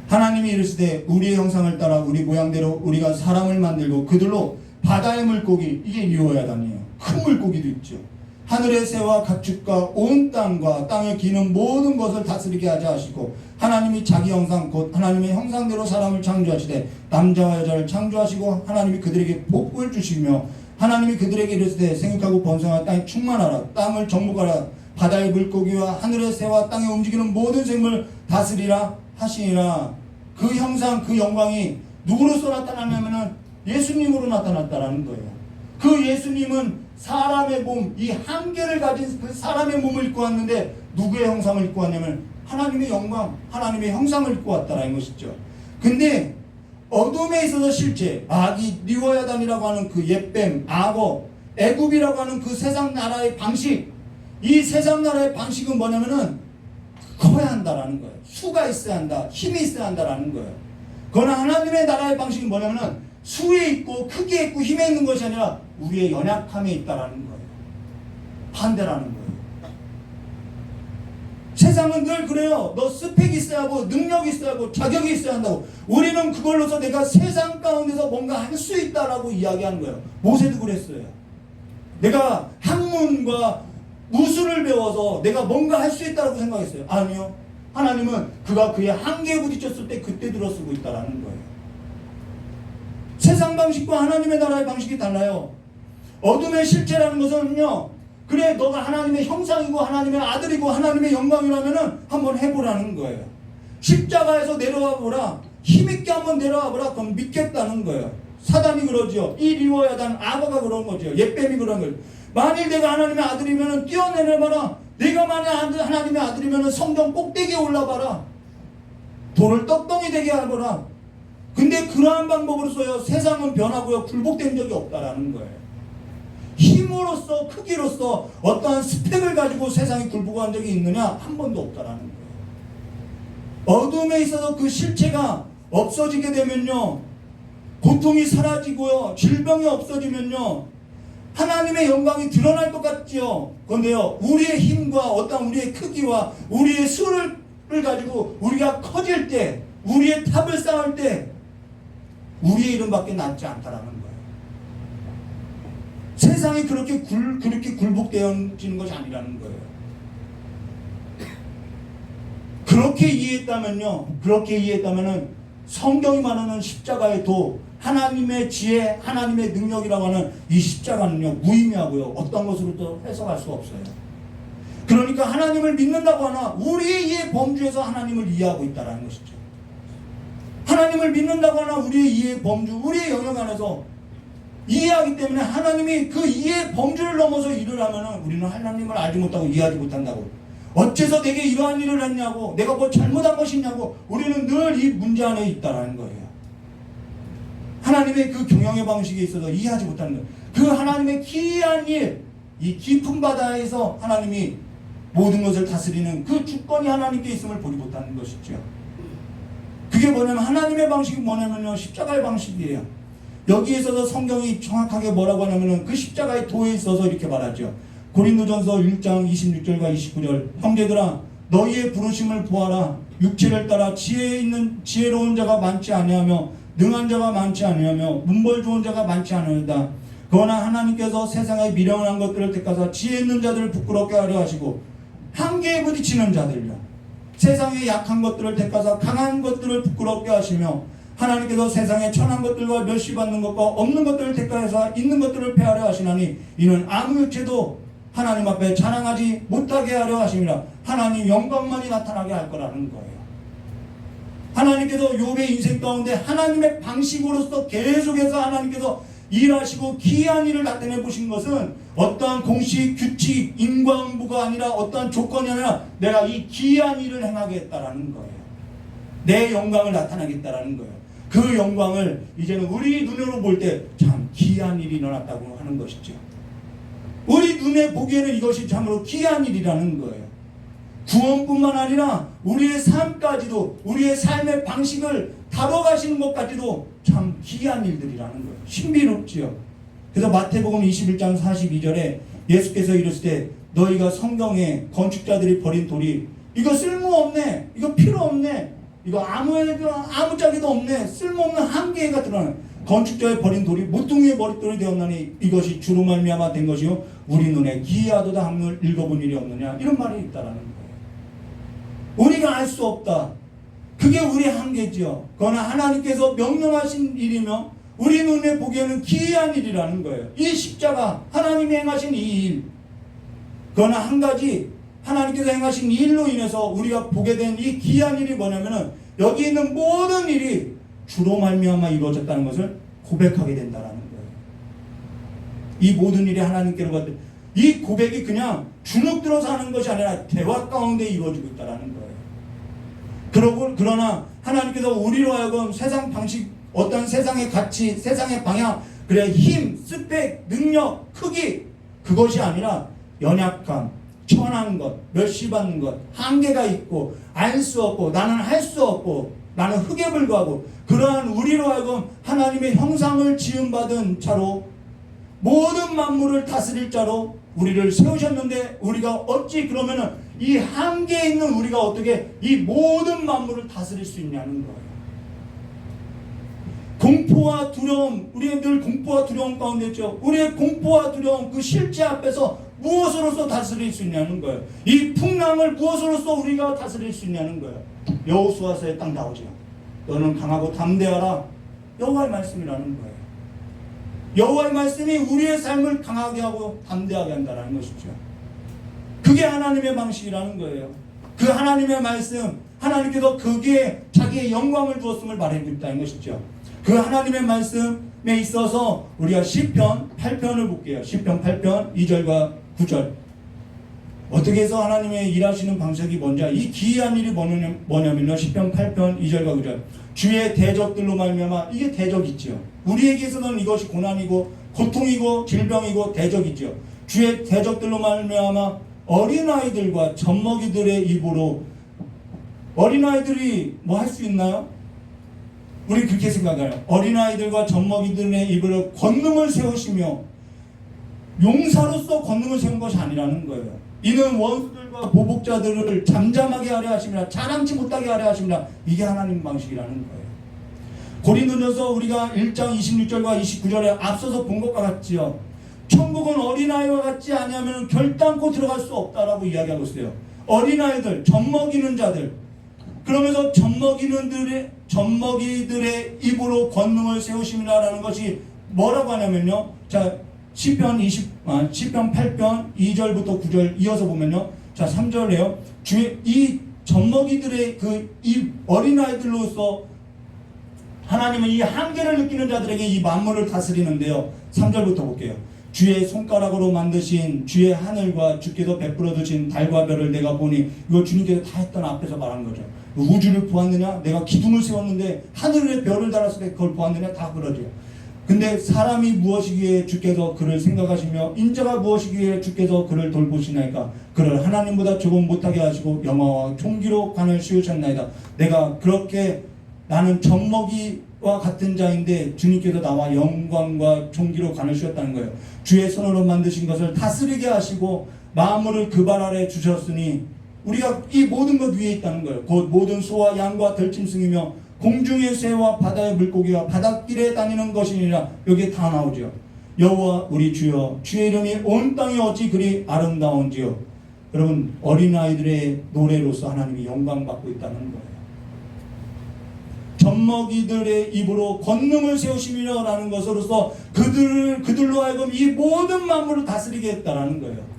하나님이 이르시되 우리의 형상을 따라 우리 모양대로 우리가 사람을 만들고 그들로 바다의 물고기, 이게 리워야단이에요. 큰 물고기도 있죠. 하늘의 새와 가축과 온 땅과 땅에 기는 모든 것을 다스리게 하자 하시고, 하나님이 자기 형상 곧 하나님의 형상대로 사람을 창조하시되 남자와 여자를 창조하시고, 하나님이 그들에게 복을 주시며 하나님이 그들에게 이르시되 생육하고 번성하여 땅에 충만하라. 땅을 정복하라. 바다의 물고기와 하늘의 새와 땅에 움직이는 모든 생물을 다스리라 하시니라. 그 형상, 그 영광이 누구로서 나타나냐면은 예수님으로 나타났다라는 거예요. 그 예수님은 사람의 몸, 이 한계를 가진 그 사람의 몸을 입고 왔는데 누구의 형상을 입고 왔냐면 하나님의 영광, 하나님의 형상을 입고 왔다라는 것이죠. 근데 어둠에 있어서 실제 이 리워야단이라고 하는 그 옛뱀, 악어, 애굽이라고 하는 그 세상 나라의 방식, 이 세상 나라의 방식은 뭐냐면은 커야 한다라는 거예요. 수가 있어야 한다, 힘이 있어야 한다라는 거예요. 그러나 하나님의 나라의 방식은 뭐냐면은 수에 있고 크기에 있고 힘에 있는 것이 아니라 우리의 연약함에 있다라는 거예요. 반대라는 거예요. 세상은 늘 그래요. 너 스펙이 있어야 하고 능력이 있어야 하고 자격이 있어야 한다고. 우리는 그걸로서 내가 세상 가운데서 뭔가 할 수 있다라고 이야기하는 거예요. 모세도 그랬어요. 내가 학문과 무술을 배워서 내가 뭔가 할 수 있다라고 생각했어요. 아니요. 하나님은 그가 그의 한계에 부딪혔을 때 그때 들어쓰고 있다라는 거예요. 세상 방식과 하나님의 나라의 방식이 달라요. 어둠의 실체라는 것은요, 그래 너가 하나님의 형상이고 하나님의 아들이고 하나님의 영광이라면은 한번 해보라는 거예요. 십자가에서 내려와 보라, 힘있게 한번 내려와 보라, 그럼 믿겠다는 거예요. 사단이 그러죠. 이 리워야단 악어가 그런 거죠. 옛뱀이 그런 거죠. 만일 내가 하나님의 아들이면은 뛰어내려봐라. 내가 만약 하나님의 아들이면은 성전 꼭대기에 올라봐라. 돌을 떡덩이 되게 해보라. 근데 그러한 방법으로서요, 세상은 변하고요, 굴복된 적이 없다라는 거예요. 힘으로써, 크기로써 어떠한 스펙을 가지고 세상이 굴복한 적이 있느냐? 한 번도 없다라는 거예요. 어둠에 있어서 그 실체가 없어지게 되면요, 고통이 사라지고요, 질병이 없어지면요, 하나님의 영광이 드러날 것 같죠. 그런데요, 우리의 힘과 어떤 우리의 크기와 우리의 수를 가지고 우리가 커질 때, 우리의 탑을 쌓을 때 우리의 이름밖에 남지 않다라는 거예요. 세상이 그렇게 굴복되어지는 것이 아니라는 거예요. 그렇게 이해했다면은 성경이 말하는 십자가의 도, 하나님의 지혜, 하나님의 능력이라고 하는 이 십자가는요, 무의미하고요, 어떤 것으로도 해석할 수가 없어요. 그러니까 하나님을 믿는다고 하나 우리의 이해 범주에서 하나님을 이해하고 있다는 것이죠. 하나님을 믿는다고 하나 우리의 이해 범주, 우리의 영역 안에서 이해하기 때문에 하나님이 그 이해 범주를 넘어서 일을 하면은 우리는 하나님을 알지 못하고 이해하지 못한다고. 어째서 내게 이러한 일을 했냐고, 내가 뭐 잘못한 것이 있냐고, 우리는 늘 이 문제 안에 있다라는 거예요. 하나님의 그 경영의 방식에 있어서 이해하지 못하는 거예요. 그 하나님의 기이한 일, 이 깊은 바다에서 하나님이 모든 것을 다스리는 그 주권이 하나님께 있음을 보지 못하는 것이죠. 그게 뭐냐면 하나님의 방식이 뭐냐면요, 십자가의 방식이에요. 여기에 있어서 성경이 정확하게 뭐라고 하냐면은 그 십자가의 도에 있어서 이렇게 말하죠. 고린도전서 1장 26절과 29절, 형제들아 너희의 부르심을 보아라. 육체를 따라 지혜로운 자가 많지 아니하며 능한 자가 많지 아니하며 문벌 좋은 자가 많지 않으다. 그러나 하나님께서 세상의 미련한 것들을 택하사 지혜 있는 자들을 부끄럽게 하려 하시고 한계에 부딪히는 자들요, 세상의 약한 것들을 택하사 강한 것들을 부끄럽게 하시며 하나님께서 세상의 천한 것들과 멸시받는 것과 없는 것들을 택하여서 있는 것들을 폐하려 하시나니 이는 아무 육체도 하나님 앞에 자랑하지 못하게 하려 하심이라. 하나님 영광만이 나타나게 할 거라는 거예요. 하나님께서 욥의 인생 가운데 하나님의 방식으로서 계속해서 하나님께서 일하시고 기이한 일을 나타내 보신 것은 어떠한 공식, 규칙, 인과응보가 아니라 어떠한 조건이 아니라 내가 이 기이한 일을 행하겠다라는 거예요. 내 영광을 나타나겠다라는 거예요. 그 영광을 이제는 우리 눈으로 볼 때 참 기이한 일이 일어났다고 하는 것이죠. 우리 눈에 보기에는 이것이 참으로 기이한 일이라는 거예요. 구원뿐만 아니라 우리의 삶까지도, 우리의 삶의 방식을 다뤄가시는 것까지도 참 기이한 일들이라는 거예요. 신비롭지요. 그래서 마태복음 21장 42절에 예수께서 이르실 때 너희가 성경에 건축자들이 버린 돌이 이거 쓸모없네, 이거 필요없네, 이거 아무짝에도 없네, 쓸모없는 한계가 드러나는 건축자의 버린 돌이 모퉁이의 머릿돌이 되었나니 이것이 주로 말미암아 된 것이요 우리 눈에 기이하도다 함을 읽어본 일이 없느냐, 이런 말이 있다라는 거예요. 우리가 알 수 없다, 그게 우리의 한계지요. 그러나 하나님께서 명령하신 일이며 우리 눈에 보기에는 기이한 일이라는 거예요. 이 십자가, 하나님이 행하신 이 일. 그러나 한 가지, 하나님께서 행하신 이 일로 인해서 우리가 보게 된 이 기이한 일이 뭐냐면은 여기 있는 모든 일이 주로 말미암아 이루어졌다는 것을 고백하게 된다라는 거예요. 이 모든 일이 하나님께로 갔을 때 이 고백이 그냥 주눅 들어서 하는 것이 아니라 대화 가운데 이루어지고 있다라는 거예요. 그러나 하나님께서 우리로 하여금 세상 방식, 어떤 세상의 가치, 세상의 방향, 그래 힘, 스펙, 능력, 크기, 그것이 아니라 연약함, 천한 것, 멸시받는 것, 한계가 있고 알 수 없고 나는 할 수 없고 나는 흙에 불과하고 그러한 우리로 하여금 하나님의 형상을 지음받은 자로 모든 만물을 다스릴 자로 우리를 세우셨는데 우리가 어찌 그러면은 이 한계에 있는 우리가 어떻게 이 모든 만물을 다스릴 수 있냐는 거예요. 공포와 두려움, 우리는 늘 공포와 두려움 가운데 있죠. 우리의 공포와 두려움, 그 실제 앞에서 무엇으로서 다스릴 수 있냐는 거예요. 이 풍랑을 무엇으로서 우리가 다스릴 수 있냐는 거예요. 여호수아서에 딱 나오죠. 너는 강하고 담대하라. 여호와의 말씀이라는 거예요. 여호와의 말씀이 우리의 삶을 강하게 하고 담대하게 한다는 것이죠. 그게 하나님의 방식이라는 거예요. 그 하나님의 말씀, 하나님께서 거기에 자기의 영광을 주었음을 말하고 있다는 것이죠. 그 하나님의 말씀에 있어서 우리가 시편 8편을 볼게요. 시편 8편 2절과 9절. 어떻게 해서 하나님의 일하시는 방식이 뭔지, 이 기이한 일이 뭐냐면요, 시편 8편 2절과 9절. 주의 대적들로 말미암아, 이게 대적이죠. 우리에게서는 이것이 고난이고 고통이고 질병이고 대적이죠. 주의 대적들로 말미암아 어린아이들과 젖먹이들의 입으로, 어린아이들이 뭐 할 수 있나요? 우리 그렇게 생각해요. 어린아이들과 젖먹이들의 입으로 권능을 세우시며, 용사로서 권능을 세운 것이 아니라는 거예요. 이는 원수들과 보복자들을 잠잠하게 하려 하심이라, 자랑치 못하게 하려 하심이라. 이게 하나님 방식이라는 거예요. 고린도전서 우리가 1장 26절과 29절에 앞서서 본 것과 같지요. 천국은 어린아이와 같지 아니하면 결단코 들어갈 수 없다라고 이야기하고 있어요. 어린아이들, 젖먹이는 자들, 그러면서 젖먹이들의 입으로 권능을 세우심이라는 것이 뭐라고 하냐면요. 자, 시편 8편 2절부터 9절 이어서 보면요. 자, 3절에요. 이 젖먹이들의 이 어린아이들로서 하나님은 이 한계를 느끼는 자들에게 이 만물을 다스리는데요. 3절부터 볼게요. 주의 손가락으로 만드신 주의 하늘과 주께서 베풀어 두신 달과 별을 내가 보니, 이거 주님께서 다 했던 앞에서 말한 거죠. 우주를 보았느냐? 내가 기둥을 세웠는데 하늘에 별을 달았을 때 그걸 보았느냐? 다 그러죠. 근데 사람이 무엇이기에 주께서 그를 생각하시며 인자가 무엇이기에 주께서 그를 돌보시나이까? 그를 하나님보다 조금 못하게 하시고 영화와 총기로 관을 씌우셨나이다. 내가 그렇게 나는 젖먹이와 같은 자인데 주님께서 나와 영광과 총기로 관을 씌웠다는 거예요. 주의 손으로 만드신 것을 다스리게 하시고 만물을 그 발 아래 주셨으니 우리가 이 모든 것 위에 있다는 거예요. 곧 모든 소와 양과 들짐승이며 공중의 새와 바다의 물고기와 바닷길에 다니는 것이니라. 여기에 다 나오죠. 여호와 우리 주여, 주의 이름이 온 땅이 어찌 그리 아름다운지요. 여러분, 어린아이들의 노래로서 하나님이 영광받고 있다는 거예요. 젖먹이들의 입으로 권능을 세우심이라는 것으로서 그들로 하여금 이 모든 만물을 다스리게 했다라는 거예요.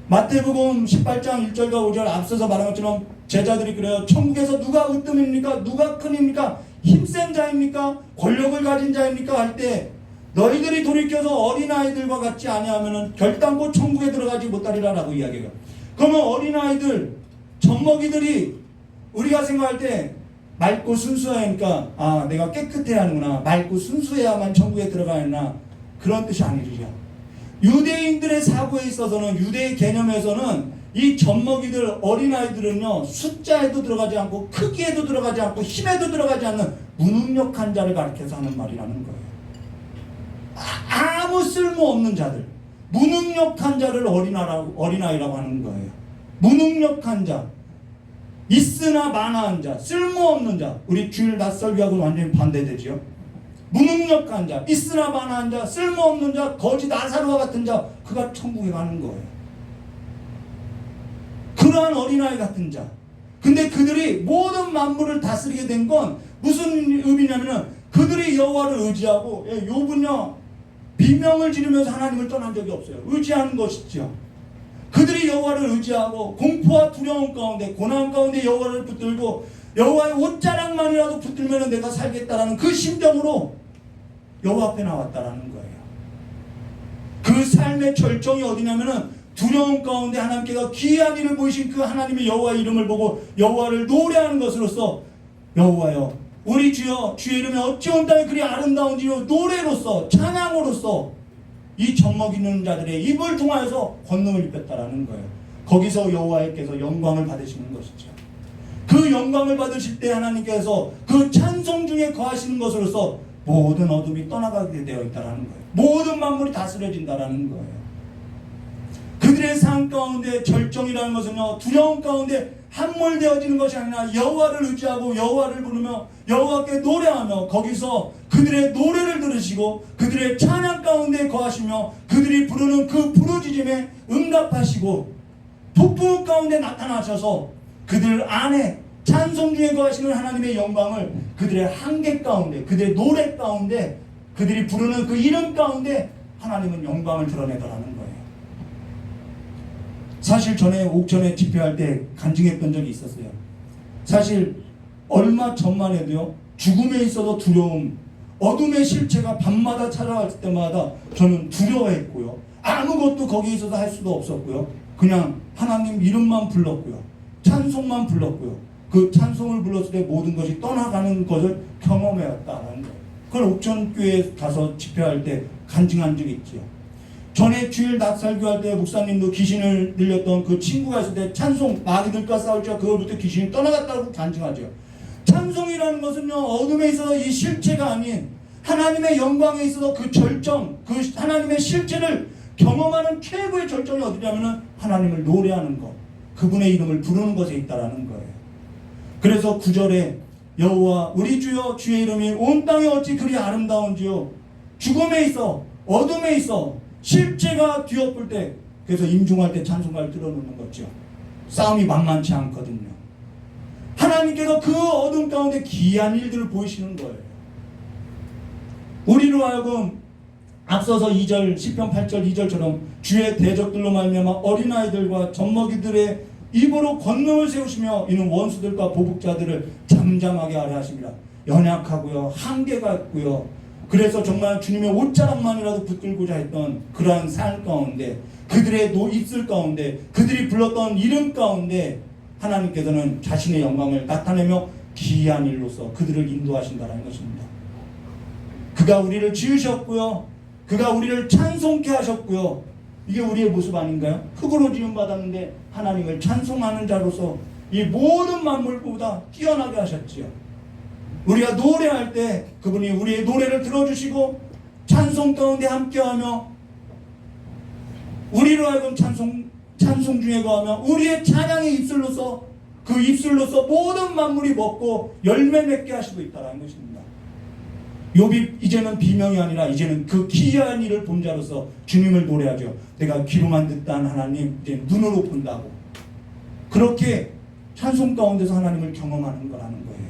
마태복음 18장 1절과 5절 앞서서 말한 것처럼 제자들이 그래요. 천국에서 누가 으뜸입니까? 누가 큰입니까? 힘센 자입니까? 권력을 가진 자입니까? 할 때 너희들이 돌이켜서 어린아이들과 같지 아니하면 결단코 천국에 들어가지 못하리라 라고 이야기해요. 그러면 어린아이들, 젖먹이들이 우리가 생각할 때 맑고 순수해야 하니까 내가 깨끗해야 하는구나, 맑고 순수해야만 천국에 들어가야 하나, 그런 뜻이 아니죠. 유대인들의 사고에 있어서는, 유대의 개념에서는 이 젖먹이들, 어린아이들은요, 숫자에도 들어가지 않고 크기에도 들어가지 않고 힘에도 들어가지 않는 무능력한 자를 가리켜서 하는 말이라는 거예요. 아무 쓸모없는 자들, 무능력한 자를 어린아이라고 하는 거예요. 무능력한 자, 있으나 마나한 자, 쓸모없는 자. 우리 주일 낯설기하고는 완전히 반대되지요. 무능력한 자, 있으나 마나한 자, 쓸모없는 자, 거지 나사로와 같은 자, 그가 천국에 가는 거예요. 그러한 어린아이 같은 자. 근데 그들이 모든 만물을 다스리게 된 건 무슨 의미냐면은 그들이 여호와를 의지하고, 욥은요 비명을 지르면서 하나님을 떠난 적이 없어요. 의지하는 것이죠. 그들이 여호와를 의지하고 공포와 두려움 가운데, 고난 가운데 여호와를 붙들고 여호와의 옷자락만이라도 붙들면 내가 살겠다라는 그 심정으로 여호와 앞에 나왔다라는 거예요. 그 삶의 절정이 어디냐면은 두려움 가운데 하나님께서 귀한 일을 보이신 그 하나님의 여호와의 이름을 보고 여호와를 노래하는 것으로서, 여호와여 우리 주여, 주의 이름이 어찌 온 땅에 그리 아름다운지요, 노래로서 찬양으로서 이 젖먹이는 자들의 입을 통하여서 권능을 입혔다라는 거예요. 거기서 여호와께서 영광을 받으시는 것이죠. 그 영광을 받으실 때 하나님께서 그 찬송 중에 거하시는 것으로서 모든 어둠이 떠나가게 되어 있다라는 거예요. 모든 만물이 다스려진다라는 거예요. 그들의 삶 가운데 절정이라는 것은요, 두려움 가운데 함몰되어지는 것이 아니라 여호와를 의지하고 여호와를 부르며 여호와께 노래하며 거기서 그들의 노래를 들으시고 그들의 찬양 가운데 거하시며 그들이 부르는 그 부르짖음에 응답하시고 폭풍 가운데 나타나셔서 그들 안에 찬송 중에 거하시는 하나님의 영광을 그들의 한계 가운데, 그들의 노래 가운데, 그들이 부르는 그 이름 가운데 하나님은 영광을 드러내더라는 거예요. 사실 전에 옥천에 집회할 때 간증했던 적이 있었어요. 사실 얼마 전만 해도요, 죽음에 있어서 두려움, 어둠의 실체가 밤마다 찾아갈 때마다 저는 두려워했고요, 아무것도 거기에 있어서 할 수도 없었고요, 그냥 하나님 이름만 불렀고요, 찬송만 불렀고요, 그 찬송을 불렀을 때 모든 것이 떠나가는 것을 경험해왔다는 거예요. 그걸 옥천교회에 가서 집회할 때 간증한 적이 있죠. 전에 주일 낙살교할 때 목사님도 귀신을 들렸던 그 친구가 있을 때 찬송, 마귀들과 싸울 때 그걸부터 귀신이 떠나갔다고 간증하죠. 찬송이라는 것은요, 어둠에 있어서 이 실체가 아닌 하나님의 영광에 있어서 그 절정, 그 하나님의 실체를 경험하는 최고의 절정이 어디냐면은 하나님을 노래하는 것, 그분의 이름을 부르는 것에 있다라는 거예요. 그래서 9절에 여호와 우리 주여, 주의 이름이 온 땅에 어찌 그리 아름다운지요, 죽음에 있어, 어둠에 있어 실제가 뒤엎을 때, 그래서 임종할 때 찬송가를 틀어놓는 거죠. 싸움이 만만치 않거든요. 하나님께서 그 어둠 가운데 기이한 일들을 보이시는 거예요. 우리로 하여금 앞서서 2절 시편 8절 2절처럼 주의 대적들로 말미암아 어린아이들과 젖먹이들의 입으로 권능을 세우시며 이는 원수들과 보복자들을 잠잠하게 하려 하십니다. 연약하고요, 한계가 있고요. 그래서 정말 주님의 옷자락만이라도 붙들고자 했던 그러한 삶 가운데, 그들의 입술 가운데, 그들이 불렀던 이름 가운데 하나님께서는 자신의 영광을 나타내며 기이한 일로서 그들을 인도하신다는 것입니다. 그가 우리를 지으셨고요, 그가 우리를 찬송케 하셨고요. 이게 우리의 모습 아닌가요? 흙으로 지음받았는데 하나님을 찬송하는 자로서 이 모든 만물보다 뛰어나게 하셨지요. 우리가 노래할 때 그분이 우리의 노래를 들어주시고 찬송 가운데 함께하며 우리로 하여금 찬송 중에 거하며 우리의 찬양의 입술로서 그 입술로서 모든 만물이 먹고 열매 맺게 하시고 있다는 것입니다. 욥이 이제는 비명이 아니라 이제는 그 기이한 일을 본 자로서 주님을 노래하죠. 내가 귀로만 듣던 하나님 이제 눈으로 본다고. 그렇게 찬송 가운데서 하나님을 경험하는 거라는 거예요.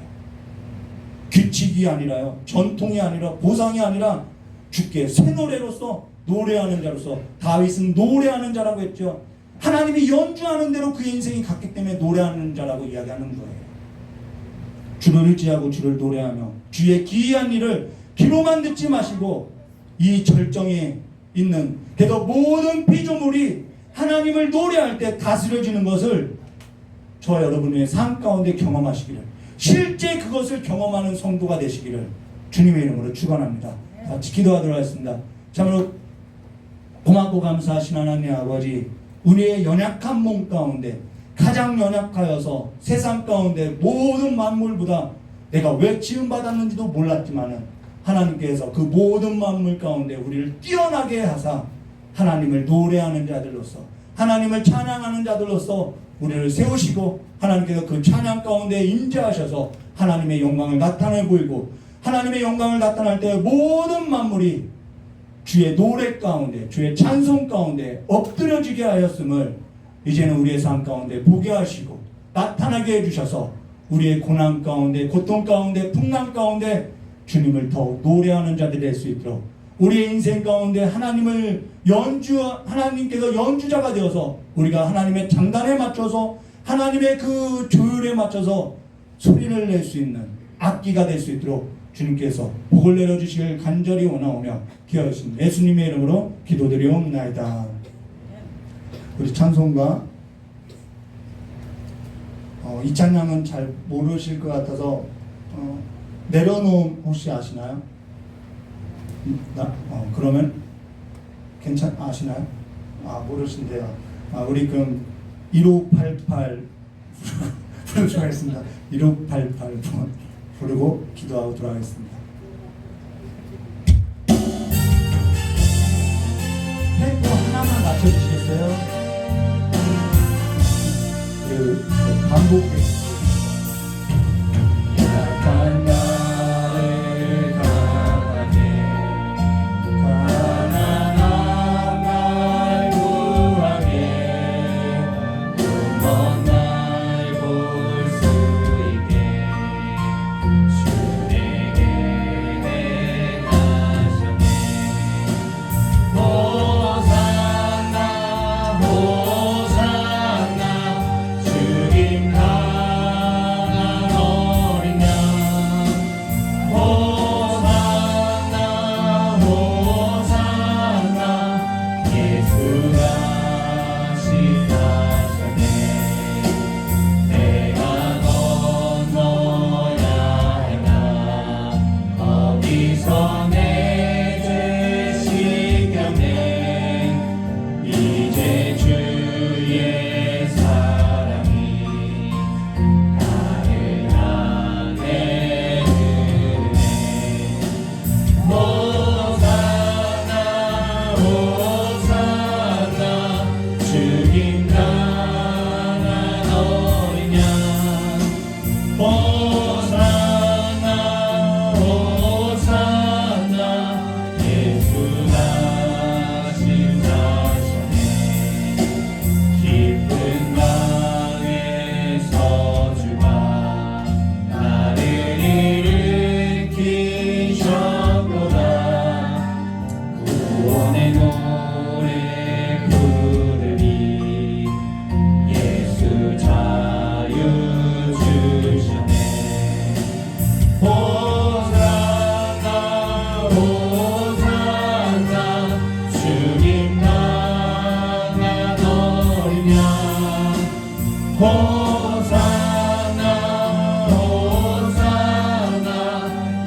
규칙이 아니라요, 전통이 아니라 보상이 아니라 주께 새 노래로서 노래하는 자로서. 다윗은 노래하는 자라고 했죠. 하나님이 연주하는 대로 그의 인생이 갔기 때문에 노래하는 자라고 이야기하는 거예요. 주를 의지하고 주를 노래하며 주의 기이한 일을 귀로만 듣지 마시고 이 절정에 있는, 그래서 모든 피조물이 하나님을 노래할 때 다스려지는 것을 저와 여러분의 삶 가운데 경험하시기를, 실제 그것을 경험하는 성도가 되시기를 주님의 이름으로 축원합니다. 같이 기도하도록 하겠습니다. 참으로 고맙고 감사하신 하나님 아버지, 우리의 연약한 몸 가운데 가장 연약하여서 세상 가운데 모든 만물보다 내가 왜 지음받았는지도 몰랐지만은 하나님께서 그 모든 만물 가운데 우리를 뛰어나게 하사 하나님을 노래하는 자들로서, 하나님을 찬양하는 자들로서 우리를 세우시고, 하나님께서 그 찬양 가운데 임재하셔서 하나님의 영광을 나타내 보이고, 하나님의 영광을 나타날 때 모든 만물이 주의 노래 가운데, 주의 찬송 가운데 엎드려지게 하였음을 이제는 우리의 삶 가운데 보게 하시고 나타나게 해주셔서 우리의 고난 가운데, 고통 가운데, 풍랑 가운데 주님을 더욱 노래하는 자들이 될 수 있도록, 우리의 인생 가운데 하나님께서 연주자가 되어서 우리가 하나님의 장단에 맞춰서, 하나님의 그 조율에 맞춰서 소리를 낼 수 있는 악기가 될 수 있도록 주님께서 복을 내려주시길 간절히 원하오며 기하였습니다. 예수님의 이름으로 기도드리옵나이다. 우리 찬송가 이 찬양은 잘 모르실 것 같아서 내려놓음 혹시 아시나요? 그러면 아시나요? 모르신대요. 우리 그럼 1588 부르도록 하겠습니다. 1588 부르고 기도하고 돌아가겠습니다. 템포 하나만 맞춰주시겠어요? 반복해. 약한 나를 강하게, 가난한 날 구하게, 먼 날 볼 수 있게 주 내게 행하셨네. 호산나 호산나 주님 호산나 호산나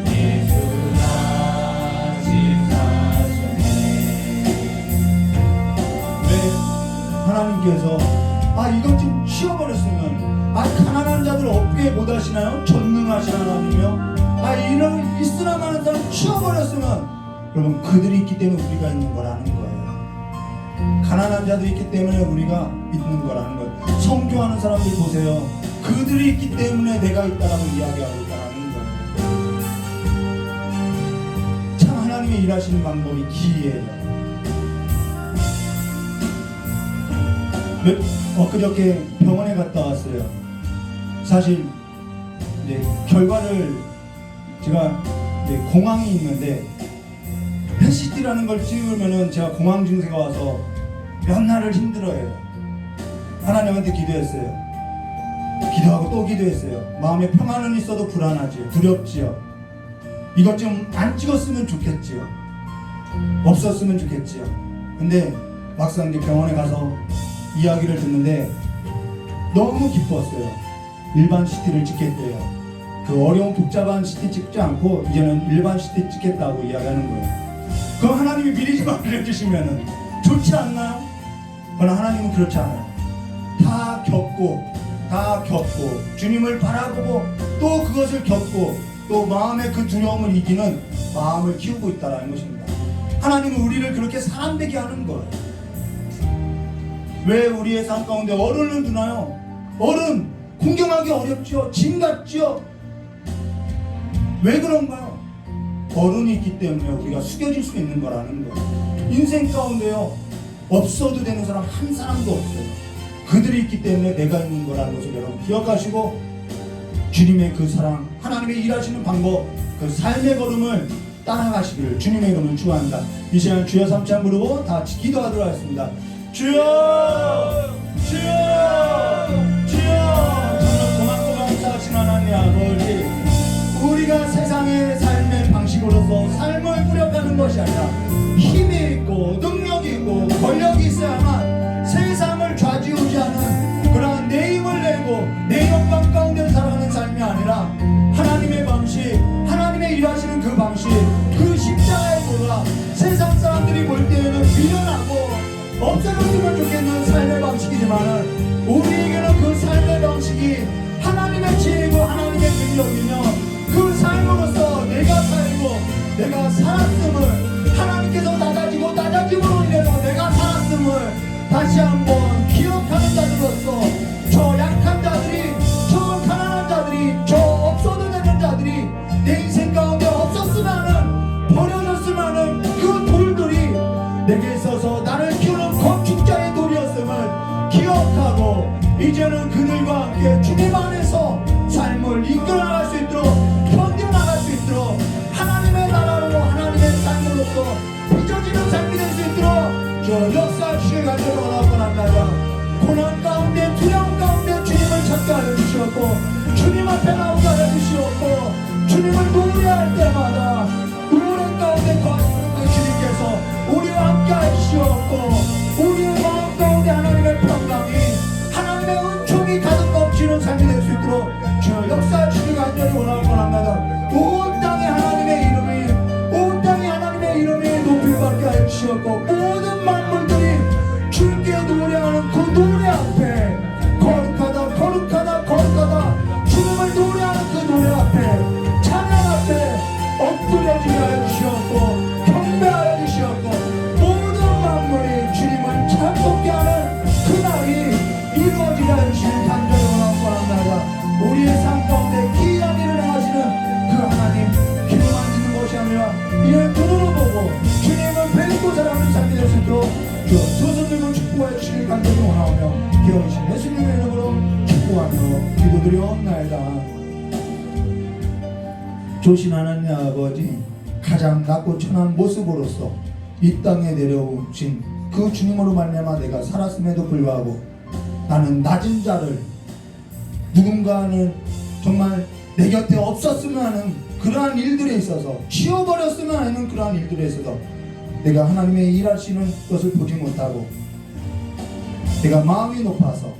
예수 다시 사시네. 왜 하나님께서 이것 좀 치워버렸으면 가난한 자들 어떻게 못하시나요? 전능하신 하나님이요. 이런 있으나 마는 사람 치워버렸으면 여러분 그들이 있기 때문에 우리가 있는 거라는 거예요. 가난한 자들이 있기 때문에 우리가 있는 거라는 거예요. 성교하는 사람들 보세요. 그들이 있기 때문에 내가 있다라고 이야기하고 있다는 거예요. 참 하나님의 일하시는 방법이 기이해요. 엊그저께 병원에 갔다 왔어요. 사실 이제 결과를 제가 이제 공황이 있는데 PET라는 걸 찍으면은 제가 공황 증세가 와서 몇 날을 힘들어해요. 하나님한테 기도했어요. 기도하고 또 기도했어요. 마음에 평안은 있어도 불안하지요. 두렵지요. 이것 좀 안 찍었으면 좋겠지요. 없었으면 좋겠지요. 근데 막상 이제 병원에 가서 이야기를 듣는데 너무 기뻤어요. 일반 CT를 찍겠대요. 그 어려운 복잡한 CT 찍지 않고 이제는 일반 CT 찍겠다고 이야기하는 거예요. 그럼 하나님이 미리 좀 알려주시면은 좋지 않나요? 그러나 하나님은 그렇지 않아요. 다 겪고 주님을 바라보고 또 그것을 겪고 또 마음의 그 두려움을 이기는 마음을 키우고 있다는 것입니다. 하나님은 우리를 그렇게 사람되게 하는 거예요. 왜 우리의 삶 가운데 어른을 두나요? 어른 공경하기 어렵죠. 짐 같죠. 왜 그런가요? 어른이 있기 때문에 우리가 숙여질 수 있는 거라는 거예요. 인생 가운데요 없어도 되는 사람 한 사람도 없어요. 그들이 있기 때문에 내가 있는 거라는 것을 여러분 기억하시고 주님의 그 사랑, 하나님의 일하시는 방법, 그 삶의 걸음을 따라가시기를 주님의 이름을 축원합니다. 이 시간 주여 삼창 부르고 다 같이 기도하도록 하겠습니다. 주여 주여 주여. 저는 고맙고 감사하신 하나님 아버지, 우리가 세상의 삶의 방식으로서 삶을 꾸려가는 것이 아니라 힘이 있고 능력이 있고 권력이 있어야만 세상을 좌지우지하는 그러한 내 힘을 내고 내 영광 가운데 살아가는 삶이 아니라 하나님의 방식, 하나님의 일하시는 그 방식, 그 십자가의 도가 세상 사람들이 볼 때에는 미련하고 없어졌으면 좋겠는 삶의 방식이지만은 우리에게는 그 삶의 방식이 하나님의 지혜고 하나님의 능력이며 그 삶으로서 내가 살고 내가 살았음을 하나님께서 낮아짐으로 인해서 내가 살았음을 다시 한번 기억하는 자들로서 저 약한 자들이, 저 가난한 자들이, 저 없어도 되는 자들이 내 인생 가운데 없었으면은 버려졌으면은 그 돌들이 내게 있어서 나를 키우는 건축자의 돌이었음을 기억하고 이제는 그들과 함께 주님 안에서 삶을 이끌어나갈 수 있도록 견뎌나갈 수 있도록 하나님의 나라로 하나님의 삶으로서 빚어지는 삶이 될 수 있도록 저 역사하시길 간절히 원하고 합니다. 고난 가운데 두려움 가운데 주님을 찾게 하여 주시었고 주님 앞에 나오게 하여 주시었고 주님을 노래할 때마다 노래 가운데 거하시는 그 주님께서 우리와 함께 하시었고 우리의 마음 가운데 하나님의 평강이 하나님의 은총이 가득 넘치는 삶이 될 수 있도록 저 역사하시길 간절히 원하고 합니다. 온 땅에 하나님의 이름이 높임 받게 하여 주시었고 모든 만물들이 주께 노래하는 그 노래 앞에 거룩하다 주님을 노래하는 그 노래 앞에 찬양 앞에 엎드려지게 하여 주시었고 경배하여 주시었고 모든 만물이 주님을 찬송케 하는 그날이 이루어지게 하여 주시길 간절히 원하고 합니다. 우리의 삶 가운데 기이한 일을 행하시는 그 하나님 귀로 만지는 것이 아니라 이를 눈으로 보고 주님을 뵙고 살아가는 삶이 될 수 있도록 두 손 들고 축복하여 주시길 간절히 원하오며 기원하신 예수님의 이름으로 축복하며 기도드리옵나이다. 조신 하나님 아버지, 가장 낮고 천한 모습으로서 이 땅에 내려오신 그 주님으로 말미암아 내가 살았음에도 불구하고 나는 낮은 자를 누군가는 정말 내 곁에 없었으면 하는 그러한 일들에 있어서 치워버렸으면 하는 그러한 일들에 있어서 내가 하나님의 일하시는 것을 보지 못하고 내가 마음이 높아서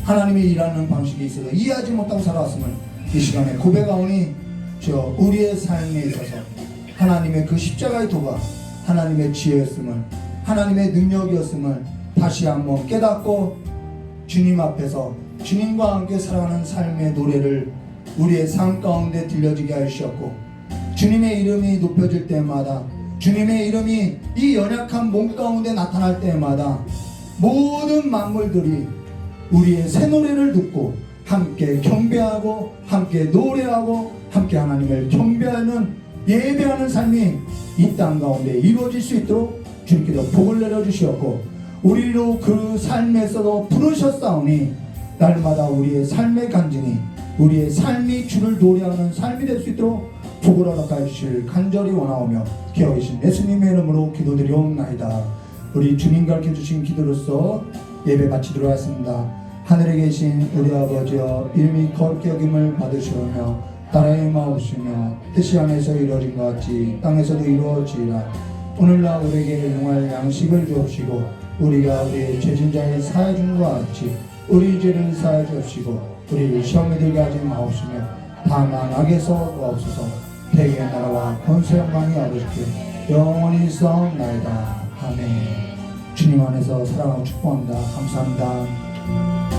하나님이 일하는 방식이 있어서 이해하지 못하고 살아왔음을 이 시간에 고백하오니 저 우리의 삶에 있어서 하나님의 그 십자가의 도가 하나님의 지혜였음을, 하나님의 능력이었음을 다시 한번 깨닫고 주님 앞에서 주님과 함께 살아가는 삶의 노래를 우리의 삶 가운데 들려지게 하시었고, 주님의 이름이 높여질 때마다, 주님의 이름이 이 연약한 몸 가운데 나타날 때마다 모든 만물들이 우리의 새 노래를 듣고 함께 경배하고 함께 노래하고 함께 하나님을 경배하는 예배하는 삶이 이 땅 가운데 이루어질 수 있도록 주님께서 복을 내려주시었고, 우리로 그 삶에서도 부르셨사오니 날마다 우리의 삶의 간증이, 우리의 삶이 주를 노래하는 삶이 될 수 있도록 복을 허락하여 주실 간절히 원하오며 기어 계신 예수님의 이름으로 기도드리옵나이다. 우리 주님 가르쳐 주신 기도로서 예배 마치도록 하겠습니다. 하늘에 계신 우리 아버지여, 이름이 거룩히 여김을 받으시오며 나라의 마옵시며 뜻이 하늘에서 이루어진 것 같이 땅에서도 이루어지리라. 오늘날 우리에게 용할 양식을 주옵시고 우리가 우리의 죄진자의 사해 준 것 같이 우리 죄를 사해 주옵시고 우리를 시험에 들게 하지 마옵시며 다만 악에서 구하옵소서. 대개의 나라와 권세 영광이 아버지께 영원히 있사옵나이다. 아멘. 주님 안에서 사랑하고 축복합니다. 감사합니다.